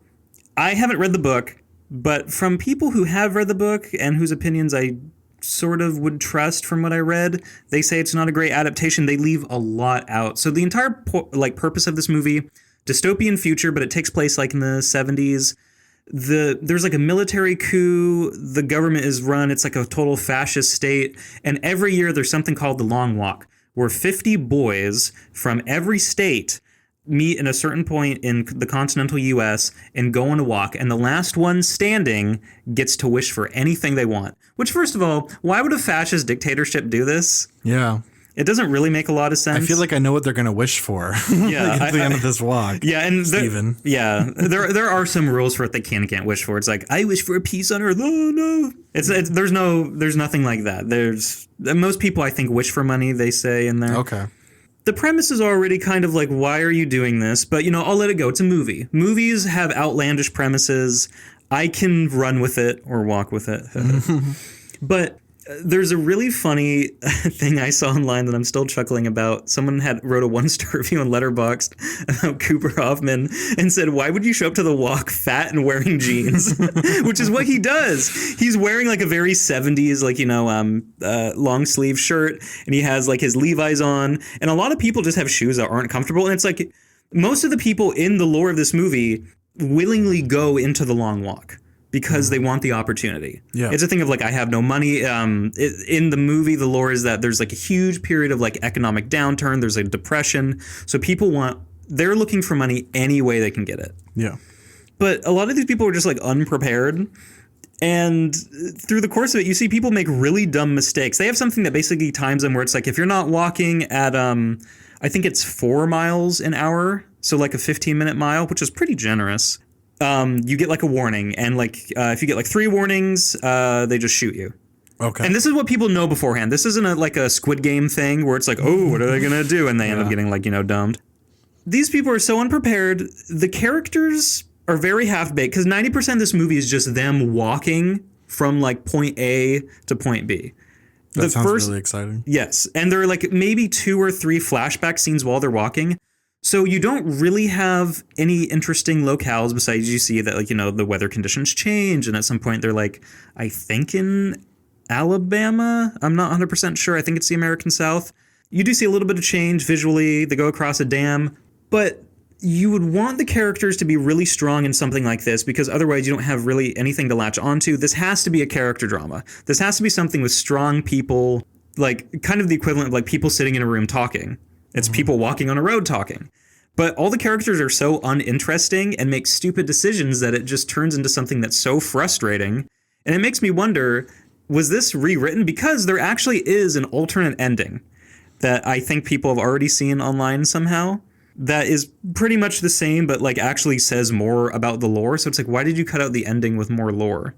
I haven't read the book, but from people who have read the book and whose opinions I sort of would trust from what I read, they say it's not a great adaptation. They leave a lot out. So the entire purpose of this movie, dystopian future, but it takes place like in the 70s. There's like a military coup. The government is run. It's like a total fascist state. And every year there's something called the Long Walk, where 50 boys from every state meet in a certain point in the continental U.S. and go on a walk, and the last one standing gets to wish for anything they want. Which, first of all, why would a fascist dictatorship do this? Yeah. It doesn't really make a lot of sense. I feel like I know what they're going to wish for yeah, at the end of this walk. Yeah, and Steven. There are some rules for what they can and can't wish for. It's like, I wish for a peace on earth. Oh, no. There's nothing like that. Most people, I think, wish for money, they say in there. Okay. The premise is already kind of like, why are you doing this? But, I'll let it go. It's a movie. Movies have outlandish premises. I can run with it or walk with it. But there's a really funny thing I saw online that I'm still chuckling about. Someone wrote a 1-star review on Letterboxd about Cooper Hoffman and said, why would you show up to the walk fat and wearing jeans? Which is what he does. He's wearing like a very 70s, long sleeve shirt, and he has like his Levi's on. And a lot of people just have shoes that aren't comfortable. And it's like most of the people in the lore of this movie willingly go into the long walk because they want the opportunity. Yeah. It's a thing of like, I have no money. In the movie, the lore is that there's like a huge period of like economic downturn. There's a depression. So they're looking for money any way they can get it. Yeah. But a lot of these people are just like unprepared. And through the course of it, you see people make really dumb mistakes. They have something that basically times them where it's like, if you're not walking at, I think it's 4 miles an hour. So like a 15-minute mile, which is pretty generous. You get like a warning, and like if you get like 3 warnings, they just shoot you. Okay. And this is what people know beforehand. This isn't like a Squid Game thing where it's like, oh, what are they gonna do? And they end up getting like domed. These people are so unprepared. The characters are very half-baked because 90% of this movie is just them walking from like point A to point B. That sounds really exciting. Yes, and there are like maybe 2 or 3 flashback scenes while they're walking. So you don't really have any interesting locales besides you see that, like, the weather conditions change. And at some point they're like, I think in Alabama. I'm not 100% sure. I think it's the American South. You do see a little bit of change visually. They go across a dam. But you would want the characters to be really strong in something like this because otherwise you don't have really anything to latch onto. This has to be a character drama. This has to be something with strong people, like kind of the equivalent of like people sitting in a room talking. It's people walking on a road talking. But all the characters are so uninteresting and make stupid decisions that it just turns into something that's so frustrating. And it makes me wonder, was this rewritten? Because there actually is an alternate ending that I think people have already seen online somehow that is pretty much the same, but like actually says more about the lore. So it's like, why did you cut out the ending with more lore?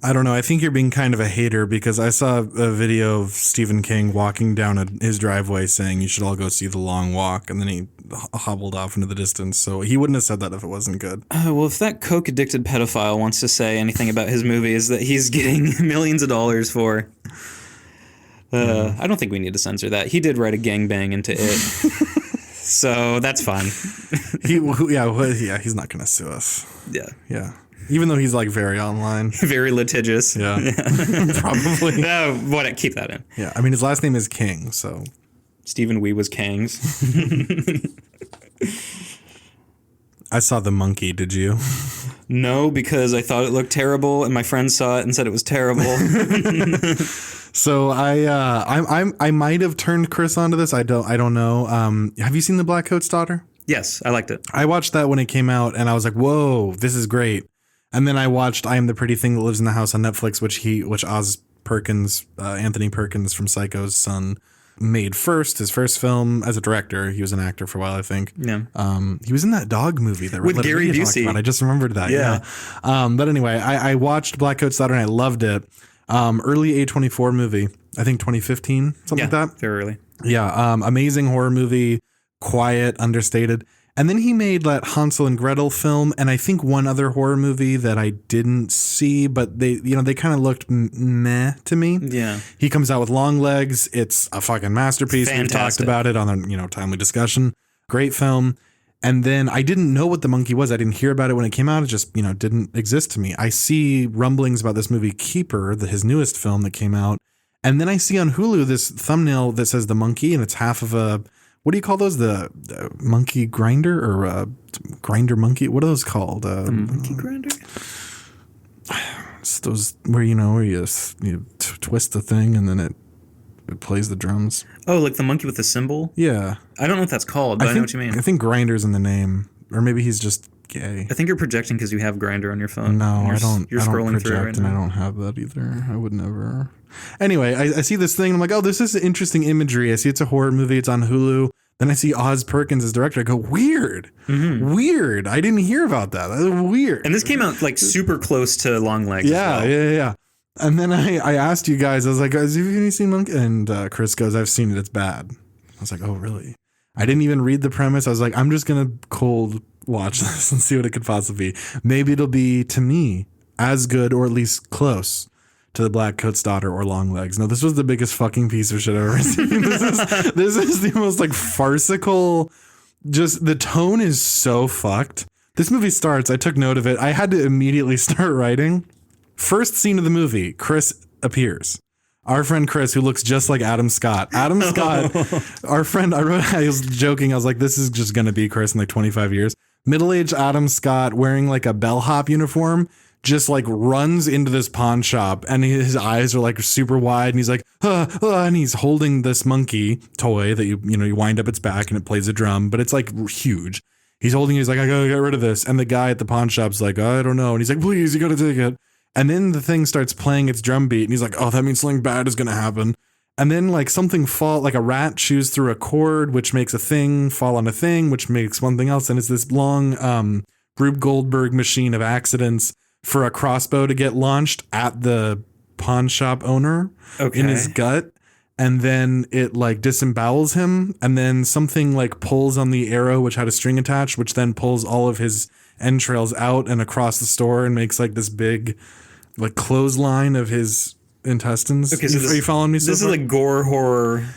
I don't know. I think you're being kind of a hater because I saw a video of Stephen King walking down his driveway saying you should all go see The Long Walk, and then he hobbled off into the distance. So he wouldn't have said that if it wasn't good. Well, if that coke-addicted pedophile wants to say anything about his movies that he's getting millions of dollars for, I don't think we need to censor that. He did write a gangbang into it. So that's fine. He's not going to sue us. Yeah. Even though he's like very online. Very litigious. Yeah. Probably. Keep that in. Yeah. I mean, his last name is King, so. Stephen Wee was Kangs. I saw The Monkey, did you? No, because I thought it looked terrible and my friends saw it and said it was terrible. So I might have turned Chris onto this. I don't know. Have you seen The Black Coat's Daughter? Yes, I liked it. I watched that when it came out and I was like, whoa, this is great. And then I watched I Am the Pretty Thing That Lives in the House on Netflix, which Anthony Perkins from Psycho's son made first, his first film as a director. He was an actor for a while, I think. Yeah. He was in that dog movie that with Gary Busey. I just remembered that. Yeah. But anyway, I watched Black Coat's Daughter and I loved it. Early A24 movie, I think 2015, something like that. Very early. Yeah. Amazing horror movie, quiet, understated. And then he made that Hansel and Gretel film, and I think one other horror movie that I didn't see, but they kind of looked meh to me. Yeah. He comes out with Long Legs. It's a fucking masterpiece. Fantastic. We've talked about it on a Timely Discussion. Great film. And then I didn't know what The Monkey was. I didn't hear about it when it came out. It just, didn't exist to me. I see rumblings about this movie Keeper, his newest film that came out. And then I see on Hulu this thumbnail that says The Monkey, and it's half of a... What do you call those? The monkey grinder or grinder monkey? What are those called? The monkey grinder? It's those where you twist the thing and then it it plays the drums. Oh, like the monkey with the cymbal? Yeah. I don't know what that's called, but I know what you mean. I think Grinder's in the name. Or maybe he's just gay. I think you're projecting because you have Grindr on your phone. No, I don't. You're scrolling through it right and now. I don't have that either. I would never. Anyway, I see this thing. I'm like, oh, this is interesting imagery. I see it's a horror movie. It's on Hulu. Then I see Oz Perkins as director. I go, weird. Weird. I didn't hear about that. That's weird. And this came out like super close to Longlegs. Yeah, yeah. And then I asked you guys, I was like, guys, have you seen Monkey? And Chris goes, I've seen it. It's bad. I was like, oh, really? I didn't even read the premise. I was like, I'm just going to cold watch this and see what it could possibly be. Maybe it'll be, to me, as good or at least close to The Black Coat's Daughter or Longlegs. No, this was the biggest fucking piece of shit I've ever seen. This is the most like farcical, just the tone is so fucked. This movie starts, I took note of it. I had to immediately start writing. First scene of the movie, Chris appears. Our friend Chris, who looks just like Adam Scott. Adam Scott, our friend, I was joking. I was like, this is just going to be Chris in like 25 years. Middle-aged Adam Scott wearing like a bellhop uniform just like runs into this pawn shop and his eyes are like super wide and he's like, and he's holding this monkey toy that you wind up its back and it plays a drum, but it's like huge. He's holding it. He's like, I gotta get rid of this. And the guy at the pawn shop's like, I don't know. And he's like, please, you gotta take it. And then the thing starts playing its drum beat and he's like, oh, that means something bad is going to happen. And then like something like a rat chews through a cord, which makes a thing fall on a thing, which makes one thing else. And it's this long Rube Goldberg machine of accidents for a crossbow to get launched at the pawn shop owner in his gut. And then it like disembowels him. And then something like pulls on the arrow, which had a string attached, which then pulls all of his entrails out and across the store and makes like this big like clothesline of his intestines. Okay, so are you following me? This is like gore horror.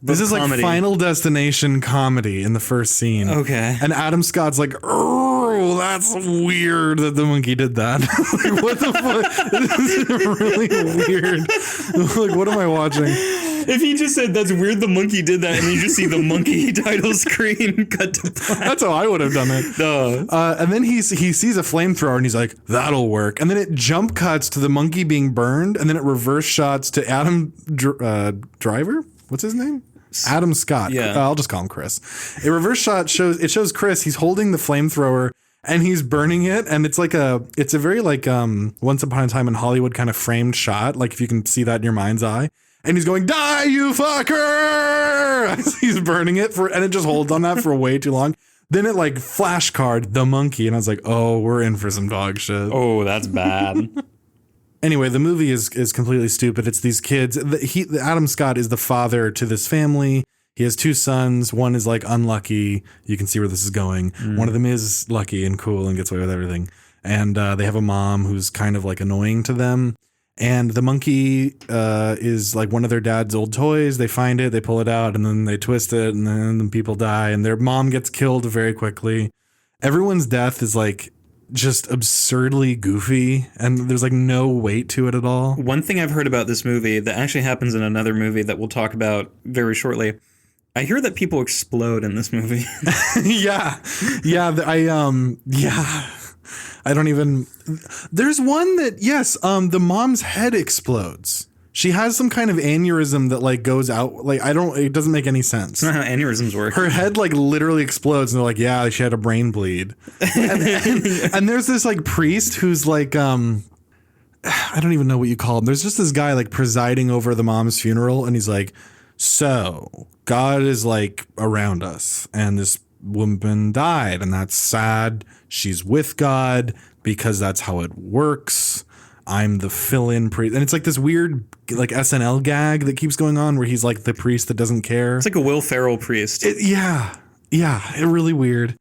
This is comedy. Like Final Destination comedy in the first scene. Okay. And Adam Scott's like, oh, that's weird that the monkey did that. Like, what the fuck? This is really weird. Like, what am I watching? If he just said, that's weird the monkey did that, and you just see the monkey title screen cut to black. That's how I would have done it. And then he sees a flamethrower, and he's like, that'll work. And then it jump cuts to the monkey being burned, and then it reverse shots to Adam Driver? What's his name? Adam Scott. Yeah. I'll just call him Chris. A reverse shot shows Chris. He's holding the flamethrower and he's burning it. And it's a very like Once Upon a Time in Hollywood kind of framed shot. Like if you can see that in your mind's eye. And he's going, die, you fucker! As he's burning it and it just holds on that for way too long. Then it like flashcard the monkey. And I was like, oh, we're in for some dog shit. Oh, that's bad. Anyway, the movie is completely stupid. It's these kids. Adam Scott is the father to this family. He has two sons. One is like unlucky. You can see where this is going. One of them is lucky and cool and gets away with everything. And they have a mom who's kind of like annoying to them. And the monkey is like one of their dad's old toys. They find it, they pull it out, and then they twist it, and then people die. And their mom gets killed very quickly. Everyone's death is like just absurdly goofy, and there's like no weight to it at all. One thing I've heard about this movie that actually happens in another movie that we'll talk about very shortly. I hear that people explode in this movie. Yeah. I don't even. There's one that the mom's head explodes. She has some kind of aneurysm that like goes out. Like it doesn't make any sense. That's not how aneurysms work. Her head like literally explodes, and they're like, yeah, she had a brain bleed. And there's this like priest who's like, I don't even know what you call him. There's just this guy like presiding over the mom's funeral, and he's like, so God is like around us, and this woman died, and that's sad. She's with God because that's how it works. I'm the fill-in priest. And it's like this weird like SNL gag that keeps going on where he's like the priest that doesn't care. It's like a Will Ferrell priest. Yeah, really weird.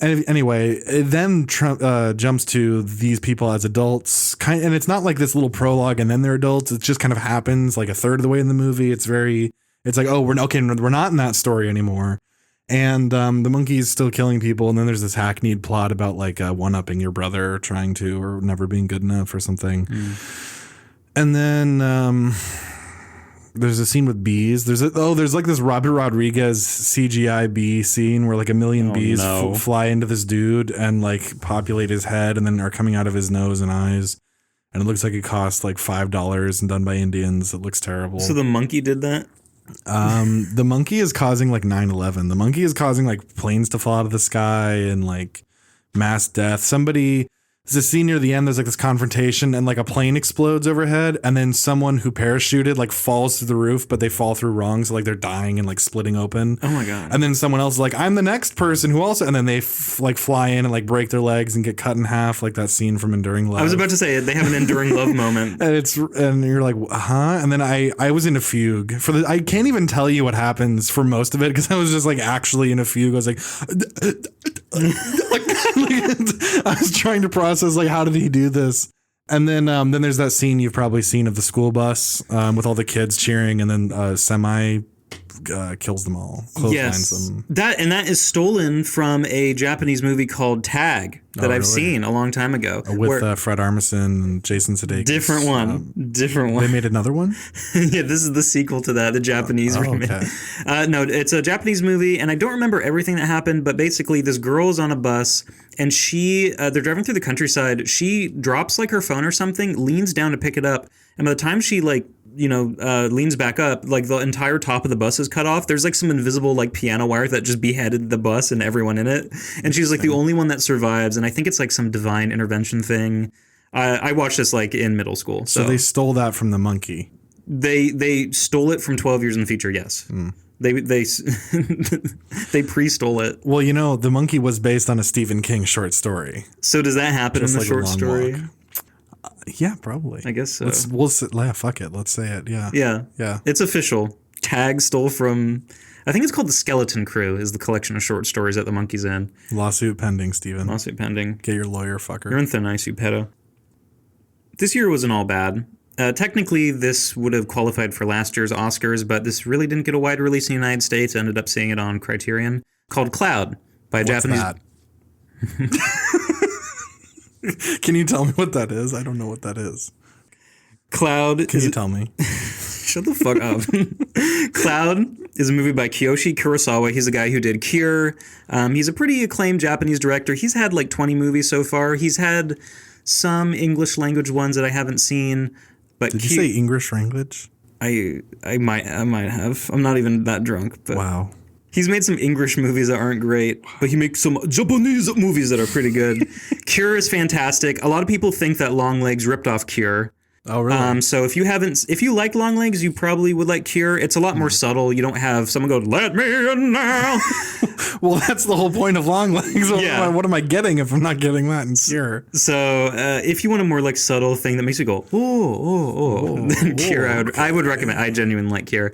And anyway, it then jumps to these people as adults. And it's not like this little prologue and then they're adults. It just kind of happens like a third of the way in the movie. It's like, oh, we're not in that story anymore. And the monkey's still killing people. And then there's this hackneyed plot about like one-upping your brother or never being good enough or something. And then there's a scene with bees. There's like this Robert Rodriguez CGI bee scene where like a million bees fly into this dude and like populate his head and then are coming out of his nose and eyes. And it looks like it cost like $5 and done by Indians. It looks terrible. So the monkey did that? The monkey is causing like 9/11. The monkey is causing like planes to fall out of the sky and like mass death. There's a scene near the end. There's like this confrontation and like a plane explodes overhead, and then someone who parachuted like falls through the roof, but they fall through wrong, so like they're dying and like splitting open. Oh my god! And then someone else is like, I'm the next person who also, and then they like fly in and like break their legs and get cut in half, like that scene from Enduring Love. I was about to say they have an Enduring Love moment, and you're like, huh? And then I was in a fugue I can't even tell you what happens for most of it because I was just like actually in a fugue. I was like. I was trying to process like how did he do this, and then there's that scene you've probably seen of the school bus with all the kids cheering, and then Semi kills them all. Yes, them. That is stolen from a Japanese movie called Tag that I've seen a long time ago with Fred Armisen and Jason Sudeikis. Different one. They made another one. Yeah, this is the sequel to that, the Japanese remake. Okay. No, it's a Japanese movie, and I don't remember everything that happened, but basically this girl is on a bus, and they're driving through the countryside. She drops like her phone or something, leans down to pick it up, and by the time she leans back up, like the entire top of the bus is cut off. There's like some invisible like piano wire that just beheaded the bus and everyone in it. And she's like the only one that survives. And I think it's like some divine intervention thing. I watched this like in middle school. So they stole that from the monkey. They stole it from 12 Years in the Future. Yes. Mm. They pre-stole it. Well, the monkey was based on a Stephen King short story. So does that happen just in the short story? Walk. Yeah, probably. I guess so. Fuck it. Let's say it. Yeah. Yeah. It's official. Tag stole from, I think it's called The Skeleton Crew, is the collection of short stories that the monkey's in. Lawsuit pending, Steven. Lawsuit pending. Get your lawyer, fucker. You're in thin ice, you pedo. This year wasn't all bad. Technically, this would have qualified for last year's Oscars, but this really didn't get a wide release in the United States. I ended up seeing it on Criterion, called Cloud by a Japanese. That? Can you tell me what that is? I don't know what that is. Cloud. Can you tell me? Shut the fuck up. Cloud is a movie by Kiyoshi Kurosawa. He's a guy who did Cure. He's a pretty acclaimed Japanese director. He's had like 20 movies so far. He's had some English language ones that I haven't seen. But did you say English language? I might have. I'm not even that drunk. But wow. He's made some English movies that aren't great, but he makes some Japanese movies that are pretty good. Cure is fantastic. A lot of people think that Longlegs ripped off Cure. Oh, really? So if you like Longlegs, you probably would like Cure. It's a lot more subtle. You don't have someone go, "Let me in now." Well, that's the whole point of Longlegs. Yeah. What am I getting if I'm not getting that in Cure? So if you want a more like subtle thing that makes you go, then Cure, I would recommend. I genuinely like Cure.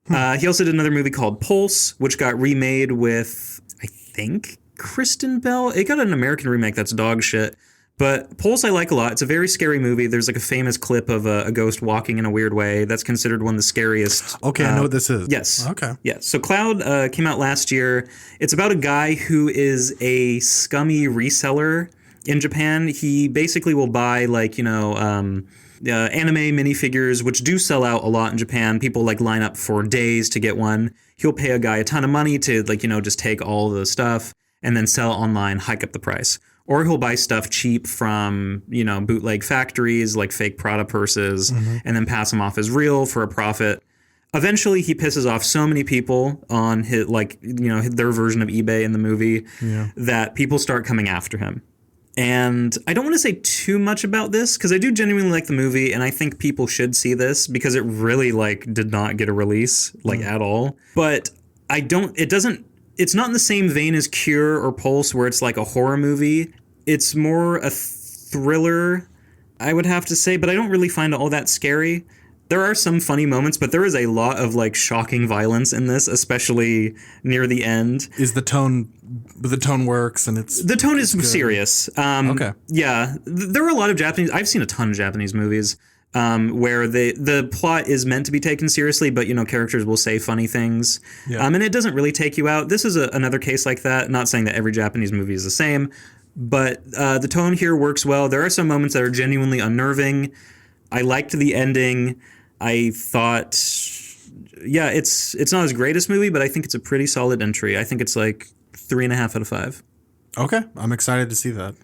He also did another movie called Pulse, which got remade with, I think, Kristen Bell. It got an American remake that's dog shit. But Pulse I like a lot. It's a very scary movie. There's like a famous clip of a ghost walking in a weird way. That's considered one of the scariest. Okay, I know what this is. Yes. Okay. Yeah. So Cloud came out last year. It's about a guy who is a scummy reseller in Japan. He basically will buy anime minifigures, which do sell out a lot in Japan. People like line up for days to get one. He'll pay a guy a ton of money to just take all the stuff and then sell online, hike up the price. Or he'll buy stuff cheap from, bootleg factories like fake Prada purses and then pass them off as real for a profit. Eventually, he pisses off so many people on their version of eBay in the movie that people start coming after him. And I don't want to say too much about this because I do genuinely like the movie and I think people should see this because it really did not get a release at all. But it's not in the same vein as Cure or Pulse where it's like a horror movie. It's more a thriller, I would have to say, but I don't really find it all that scary. There are some funny moments, but there is a lot of shocking violence in this, especially near the end. Is the tone works and it's... The tone is serious. Okay. Yeah. There are a lot of I've seen a ton of Japanese movies where the plot is meant to be taken seriously, but, characters will say funny things. Yeah. And it doesn't really take you out. This is another case like that. Not saying that every Japanese movie is the same, but the tone here works well. There are some moments that are genuinely unnerving. I liked the ending. I thought, it's not his greatest movie, but I think it's a pretty solid entry. I think it's 3.5 out of 5. Okay. I'm excited to see that.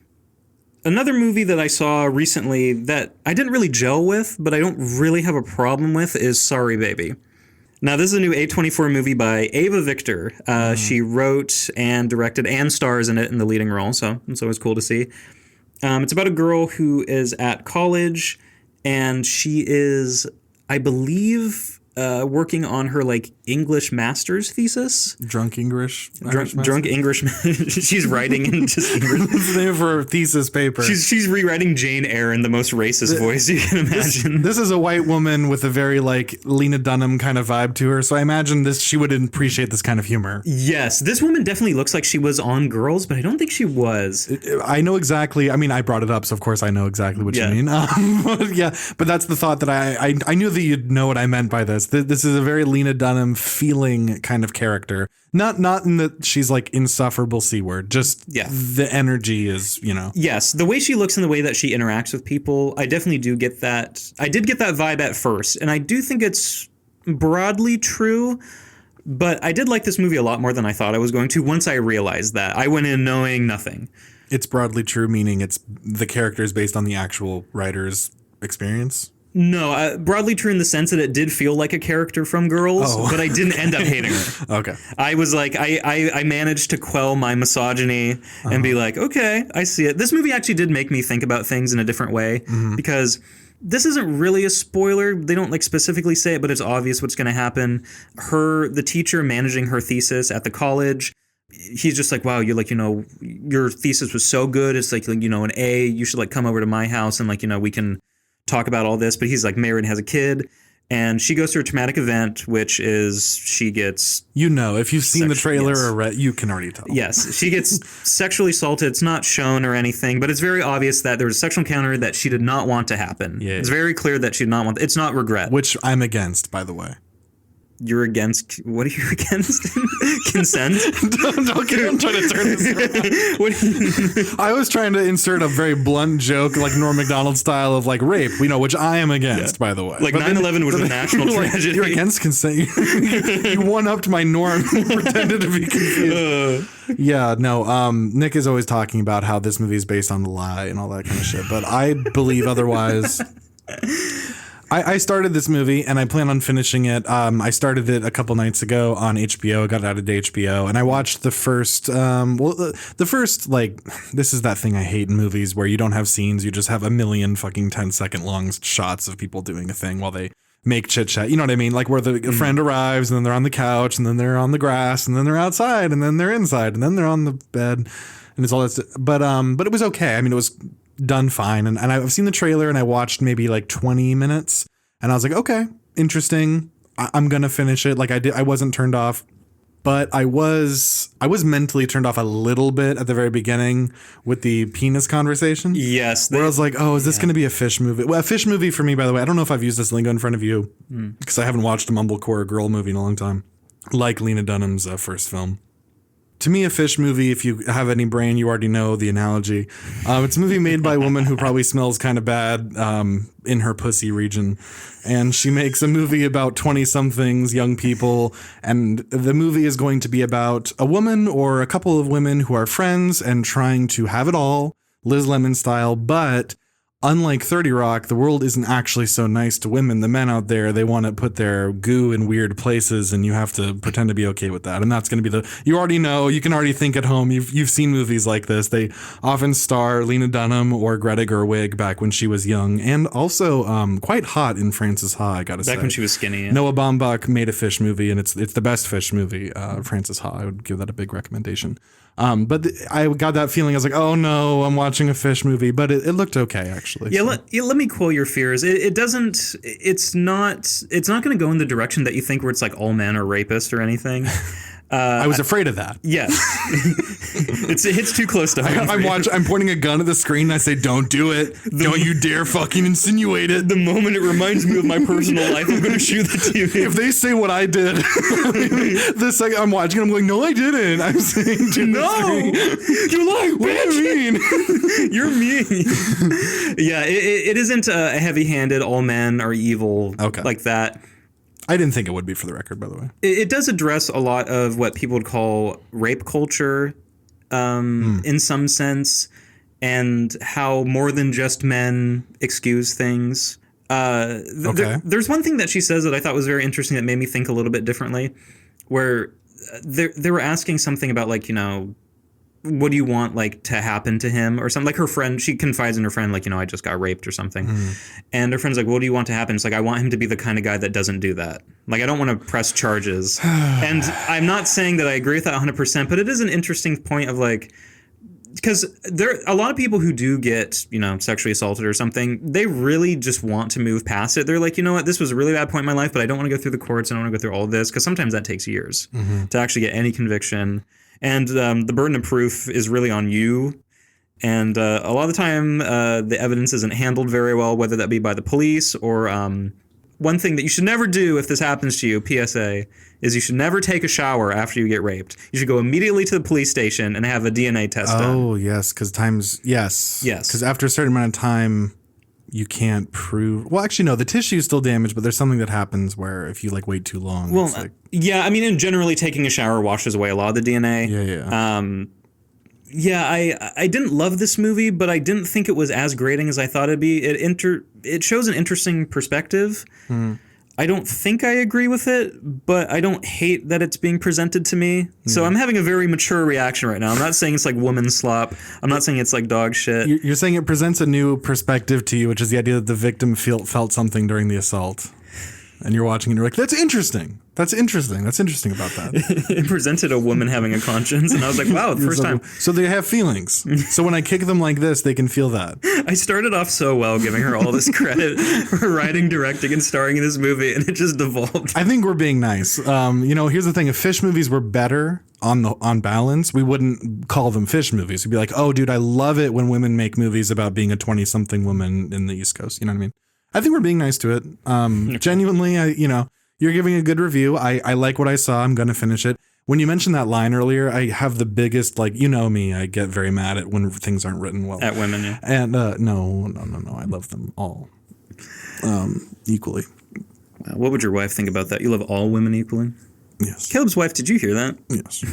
Another movie that I saw recently that I didn't really gel with, but I don't really have a problem with is Sorry Baby. Now, this is a new A24 movie by Ava Victor. She wrote and directed and stars in it in the leading role, so it's always cool to see. It's about a girl who is at college, and she is, I believe, working on her English master's thesis. Drunk English. Drunk English. She's writing in just English. That's the name of her thesis paper. She's rewriting Jane Eyre in the most racist voice you can imagine. This is a white woman with a very Lena Dunham kind of vibe to her, so I imagine she would appreciate this kind of humor. Yes, this woman definitely looks like she was on Girls, but I don't think she was. I know exactly. I mean, I brought it up, so of course I know exactly what you mean. But that's the thought that I knew that you'd know what I meant by this. This is a very Lena Dunham feeling kind of character. Not in that she's insufferable C-word. Just the energy is, Yes, the way she looks and the way that she interacts with people, I definitely do get that. I did get that vibe at first, and I do think it's broadly true. But I did like this movie a lot more than I thought I was going to once I realized that. I went in knowing nothing. It's broadly true, meaning it's the character is based on the actual writer's experience? No, broadly true in the sense that it did feel like a character from Girls, but I didn't end up hating her. Okay. I was I managed to quell my misogyny and be like, okay, I see it. This movie actually did make me think about things in a different way because this isn't really a spoiler. They don't specifically say it, but it's obvious what's going to happen. The teacher managing her thesis at the college, he's just like, wow, you're your thesis was so good. It's an A. You should come over to my house and we can talk about all this. But he's married and has a kid, and she goes through a traumatic event, which is she gets if you've seen the trailer or read, you can already tell. Yes, she gets sexually assaulted. It's not shown or anything, but it's very obvious that there was a sexual encounter that she did not want to happen. Yeah, it's very clear that she did not want. It's not regret, which I'm against, by the way. You're against? What are you against? Consent? don't I'm trying to turn this around. I was trying to insert a very blunt joke, Norm Macdonald style of rape, which I am against, by the way. 9/11 was a national tragedy. You're against consent. You one-upped my Norm and pretended to be confused. Nick is always talking about how this movie is based on the lie and all that kind of shit, but I believe otherwise. I started this movie and I plan on finishing it. I started it a couple nights ago on HBO. I got it out of HBO and I watched the first, this is that thing I hate in movies where you don't have scenes. You just have a million fucking 10-second long shots of people doing a thing while they make chit chat. You know what I mean? Where the friend arrives and then they're on the couch and then they're on the grass and then they're outside and then they're inside and then they're on the bed and it's all that. But it was okay. I mean, it was done fine. And I've seen the trailer and I watched maybe 20 minutes and I was like, okay, interesting. I'm going to finish it. I wasn't turned off, but I was mentally turned off a little bit at the very beginning with the penis conversation. Yes. Where I was like, oh, is this going to be a fish movie? Well, a fish movie for me, by the way, I don't know if I've used this lingo in front of you because I haven't watched a mumblecore girl movie in a long time. Like Lena Dunham's first film. To me, a fish movie, if you have any brain, you already know the analogy. It's a movie made by a woman who probably smells kind of bad in her pussy region. And she makes a movie about 20-somethings, young people. And the movie is going to be about a woman or a couple of women who are friends and trying to have it all, Liz Lemon style, but unlike 30 Rock, the world isn't actually so nice to women. The men out there, they want to put their goo in weird places, and you have to pretend to be okay with that. And that's going to be you already know, you can already think at home. You've seen movies like this. They often star Lena Dunham or Greta Gerwig back when she was young, and also quite hot in Frances Ha, I gotta say. Back when she was skinny. Yeah. Noah Baumbach made a fish movie, and it's the best fish movie. Frances Ha, I would give that a big recommendation. But I got that feeling. I was like, oh no, I'm watching a fish movie, but it looked okay actually. Yeah, so. Let me quell your fears. It's not going to go in the direction that you think, where it's all men are rapists or anything. I was afraid of that. Yes. It hits too close to home. I'm pointing a gun at the screen and I say, don't do it. Don't you dare fucking insinuate it. The moment it reminds me of my personal life, I'm going to shoot the TV. If they say what I did, the second I'm watching it, I'm going, no, I didn't. I'm saying, no, you're lying. What do you mean? You're mean. Yeah, it isn't a heavy-handed, all men are evil like that. I didn't think it would be, for the record, by the way. It does address a lot of what people would call rape culture in some sense, and how more than just men excuse things. There's one thing that she says that I thought was very interesting that made me think a little bit differently, where they were asking something about like, you know, what do you want like to happen to him or something. Like her friend, she confides in her friend, like, you know, I just got raped or something. And her friend's like, what do you want to happen? It's like, I want him to be the kind of guy that doesn't do that. Like, I don't want to press charges. And I'm not saying that I agree with that 100%, but it is an interesting point of like, because there are a lot of people who do get, you know, sexually assaulted or something. They really just want to move past it. They're like, you know what, this was a really bad point in my life, but I don't want to go through the courts. I don't want to go through all of this, because sometimes that takes years to actually get any conviction. And the burden of proof is really on you. And a lot of the time, the evidence isn't handled very well, whether that be by the police or one thing that you should never do if this happens to you, PSA, is you should never take a shower after you get raped. You should go immediately to the police station and have a DNA test done. Oh, yes, because yes. Because after a certain amount of time, you can't prove. Well, actually, no, the tissue is still damaged, but there's something that happens where if you like wait too long. Well, it's like, yeah, I mean, and generally taking a shower washes away a lot of the DNA. I didn't love this movie, but I didn't think it was as grating as I thought it'd be. It shows an interesting perspective. I don't think I agree with it, but I don't hate that it's being presented to me. So I'm having a very mature reaction right now. I'm not saying it's like woman slop. I'm not saying it's like dog shit. You're saying it presents a new perspective to you, which is the idea that the victim felt something during the assault. And you're watching and you're like, that's interesting. That's interesting. That's interesting about that. It presented a woman having a conscience. And I was like, wow, the first time. So they have feelings. So when I kick them like this, they can feel that. I started off so well giving her all this credit for writing, directing, and starring in this movie. And it just devolved. I think we're being nice. You know, here's the thing. If Fish movies were better on balance, we wouldn't call them Fish movies. We'd be like, oh, dude, I love it when women make movies about being a 20-something woman in the East Coast. You know what I mean? I think we're being nice to it. Genuinely, you're giving a good review. I like what I saw. I'm going to finish it. When you mentioned that line earlier, I have the biggest, like, you know me, I get very mad at when things aren't written well. At women, yeah. And no. I love them all equally. Wow. What would your wife think about that? You love all women equally? Yes. Caleb's wife, did you hear that? Yes.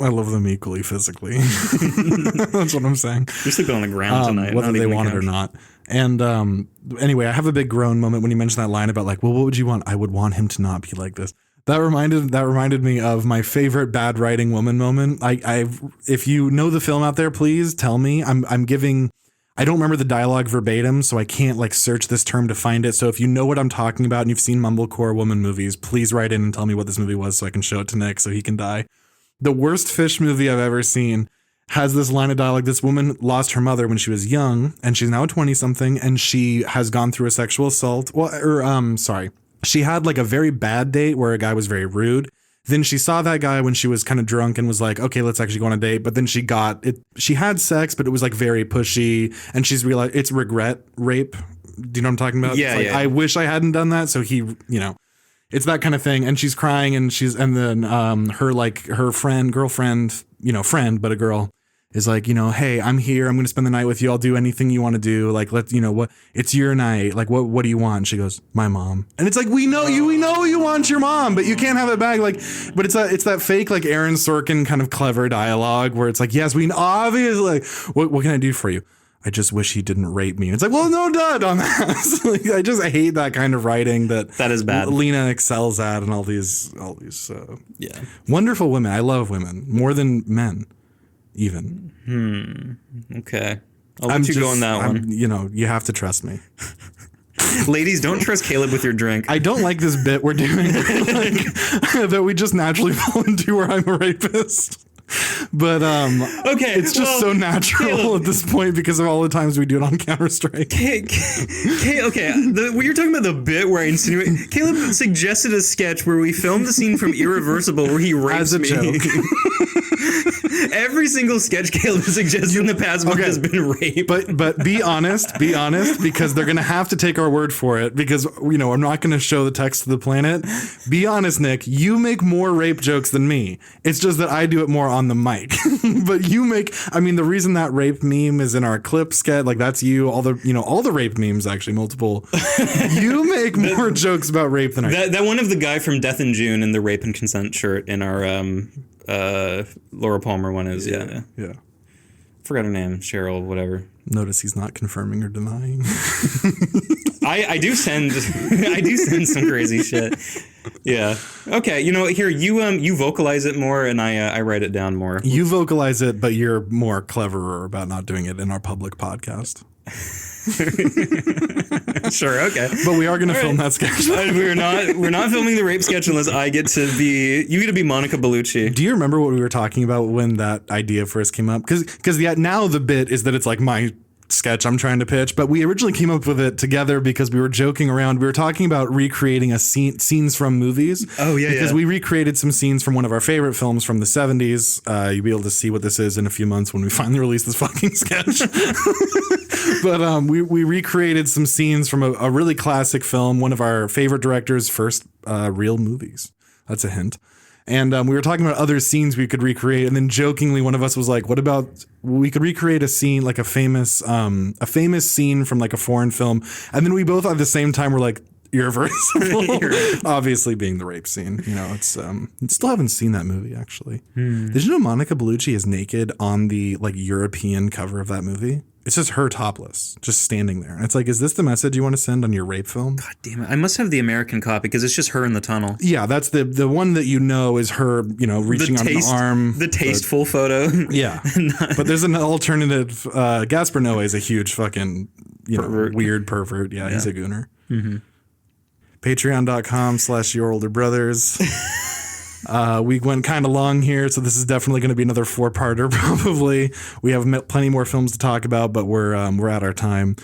I love them equally physically. That's what I'm saying. You're sleeping on the ground tonight. Whether they want it or not. And anyway, I have a big groan moment when you mentioned that line about like, well, what would you want? I would want him to not be like this. That reminded me of my favorite bad writing woman moment. If you know the film out there, please tell me. I don't remember the dialogue verbatim, so I can't like search this term to find it. So if you know what I'm talking about and you've seen mumblecore woman movies, please write in and tell me what this movie was so I can show it to Nick so he can die. The worst Fish movie I've ever seen has this line of dialogue. This woman lost her mother when she was young, and she's now a 20-something, and she has gone through a sexual assault. She had like a very bad date where a guy was very rude. Then she saw that guy when she was kind of drunk and was like, okay, let's actually go on a date. But then she had sex, but it was like very pushy, and she's realized it's regret rape. Do you know what I'm talking about? Yeah, I wish I hadn't done that. So he, it's that kind of thing. And she's crying and then her girlfriend, friend, but a girl is like, hey, I'm here. I'm going to spend the night with you. I'll do anything you want to do. Like, what, it's your night. Like, what do you want? And she goes, my mom. And it's like, we know you want your mom, but you can't have it back. Like, but it's that fake, like Aaron Sorkin kind of clever dialogue where it's like, yes, we obviously, what can I do for you? I just wish he didn't rape me. And it's like, well, no duh on that. I hate that kind of writing that is bad. Lena excels at, and all these wonderful women. I love women more than men, even. Okay, I'll let you go on that one. You have to trust me. Ladies, don't trust Caleb with your drink. I don't like this bit we're doing that we just naturally fall into where I'm a rapist. But okay, it's just so natural Caleb, at this point because of all the times we do it on Counter-Strike. Okay, when you're talking about the bit where I insinuate, Caleb suggested a sketch where we filmed the scene from Irreversible where he rapes me. Joke. Every single sketch Caleb has suggested in the past month has been rape. But be honest, because they're gonna have to take our word for it because I'm not gonna show the text to the planet. Be honest, Nick, you make more rape jokes than me. It's just that I do it more on the mic. But the reason that rape meme is in our clip sketch, like that's you, all the rape memes actually, multiple. You make more jokes about rape than I do. That one of the guy from Death in June in the rape and consent shirt in our Laura Palmer one is yeah. Forgot her name, Cheryl, whatever. Notice he's not confirming or denying. I do send I do send some crazy shit. Yeah. Okay. You know, here you vocalize it more, and I write it down more. You vocalize it, but you're more cleverer about not doing it in our public podcast. Sure. Okay. But we are going to film that sketch. We're not filming the rape sketch unless you get to be Monica Bellucci. Do you remember what we were talking about when that idea first came up? Because now the bit is that it's like my sketch I'm trying to pitch, but we originally came up with it together because we were joking around. We were talking about recreating scenes from movies. Oh yeah, because we recreated some scenes from one of our favorite films from the 70s. You'll be able to see what this is in a few months when we finally release this fucking sketch. But we recreated some scenes from a really classic film, one of our favorite director's first real movies. That's a hint. And we were talking about other scenes we could recreate, and then jokingly, one of us was like, "What about we could recreate a scene like a famous scene from like a foreign film?" And then we both at the same time were like, "Irreversible," obviously being the rape scene. You know, it's still haven't seen that movie actually. Did you know Monica Bellucci is naked on the like European cover of that movie? It's just her topless, just standing there. And it's like, is this the message you want to send on your rape film? God damn it. I must have the American copy because it's just her in the tunnel. Yeah, that's the one that you know is her, you know, reaching on an arm. The tasteful photo. Yeah. But there's an alternative. Gaspar Noé is a huge fucking, pervert. Weird pervert. Yeah, he's a gooner. Mm-hmm. Patreon.com/YourOlderBrothers. We went kind of long here, so this is definitely going to be another 4-parter probably. We have plenty more films to talk about, but we're at our time.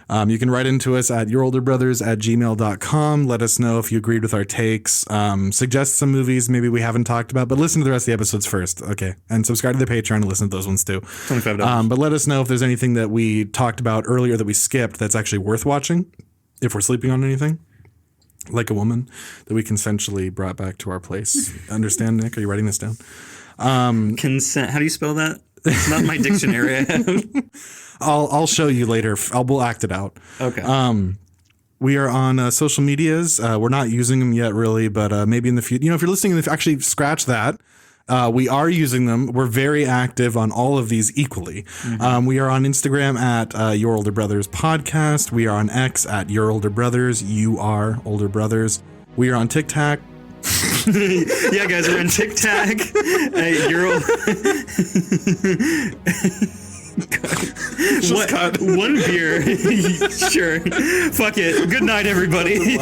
You can write into us at yourolderbrothers@gmail.com. Let us know if you agreed with our takes. Suggest some movies maybe we haven't talked about, but listen to the rest of the episodes first. Okay. And subscribe to the Patreon and listen to those ones too. $25. But let us know if there's anything that we talked about earlier that we skipped that's actually worth watching, if we're sleeping on anything. Like a woman that we consensually brought back to our place. Understand, Nick? Are you writing this down? Consent. How do you spell that? It's not my dictionary I have. I'll show you later. We'll act it out. Okay. We are on social medias. We're not using them yet, really, but maybe in the future. You know, if you're listening, actually scratch that. We are using them. We're very active on all of these equally. Mm-hmm. We are on Instagram at Your Older Brothers Podcast. We are on X at Your Older Brothers. You are Older Brothers. We are on TikTok. Yeah, guys, we're on TikTok. One beer. Sure. Fuck it. Good night, everybody.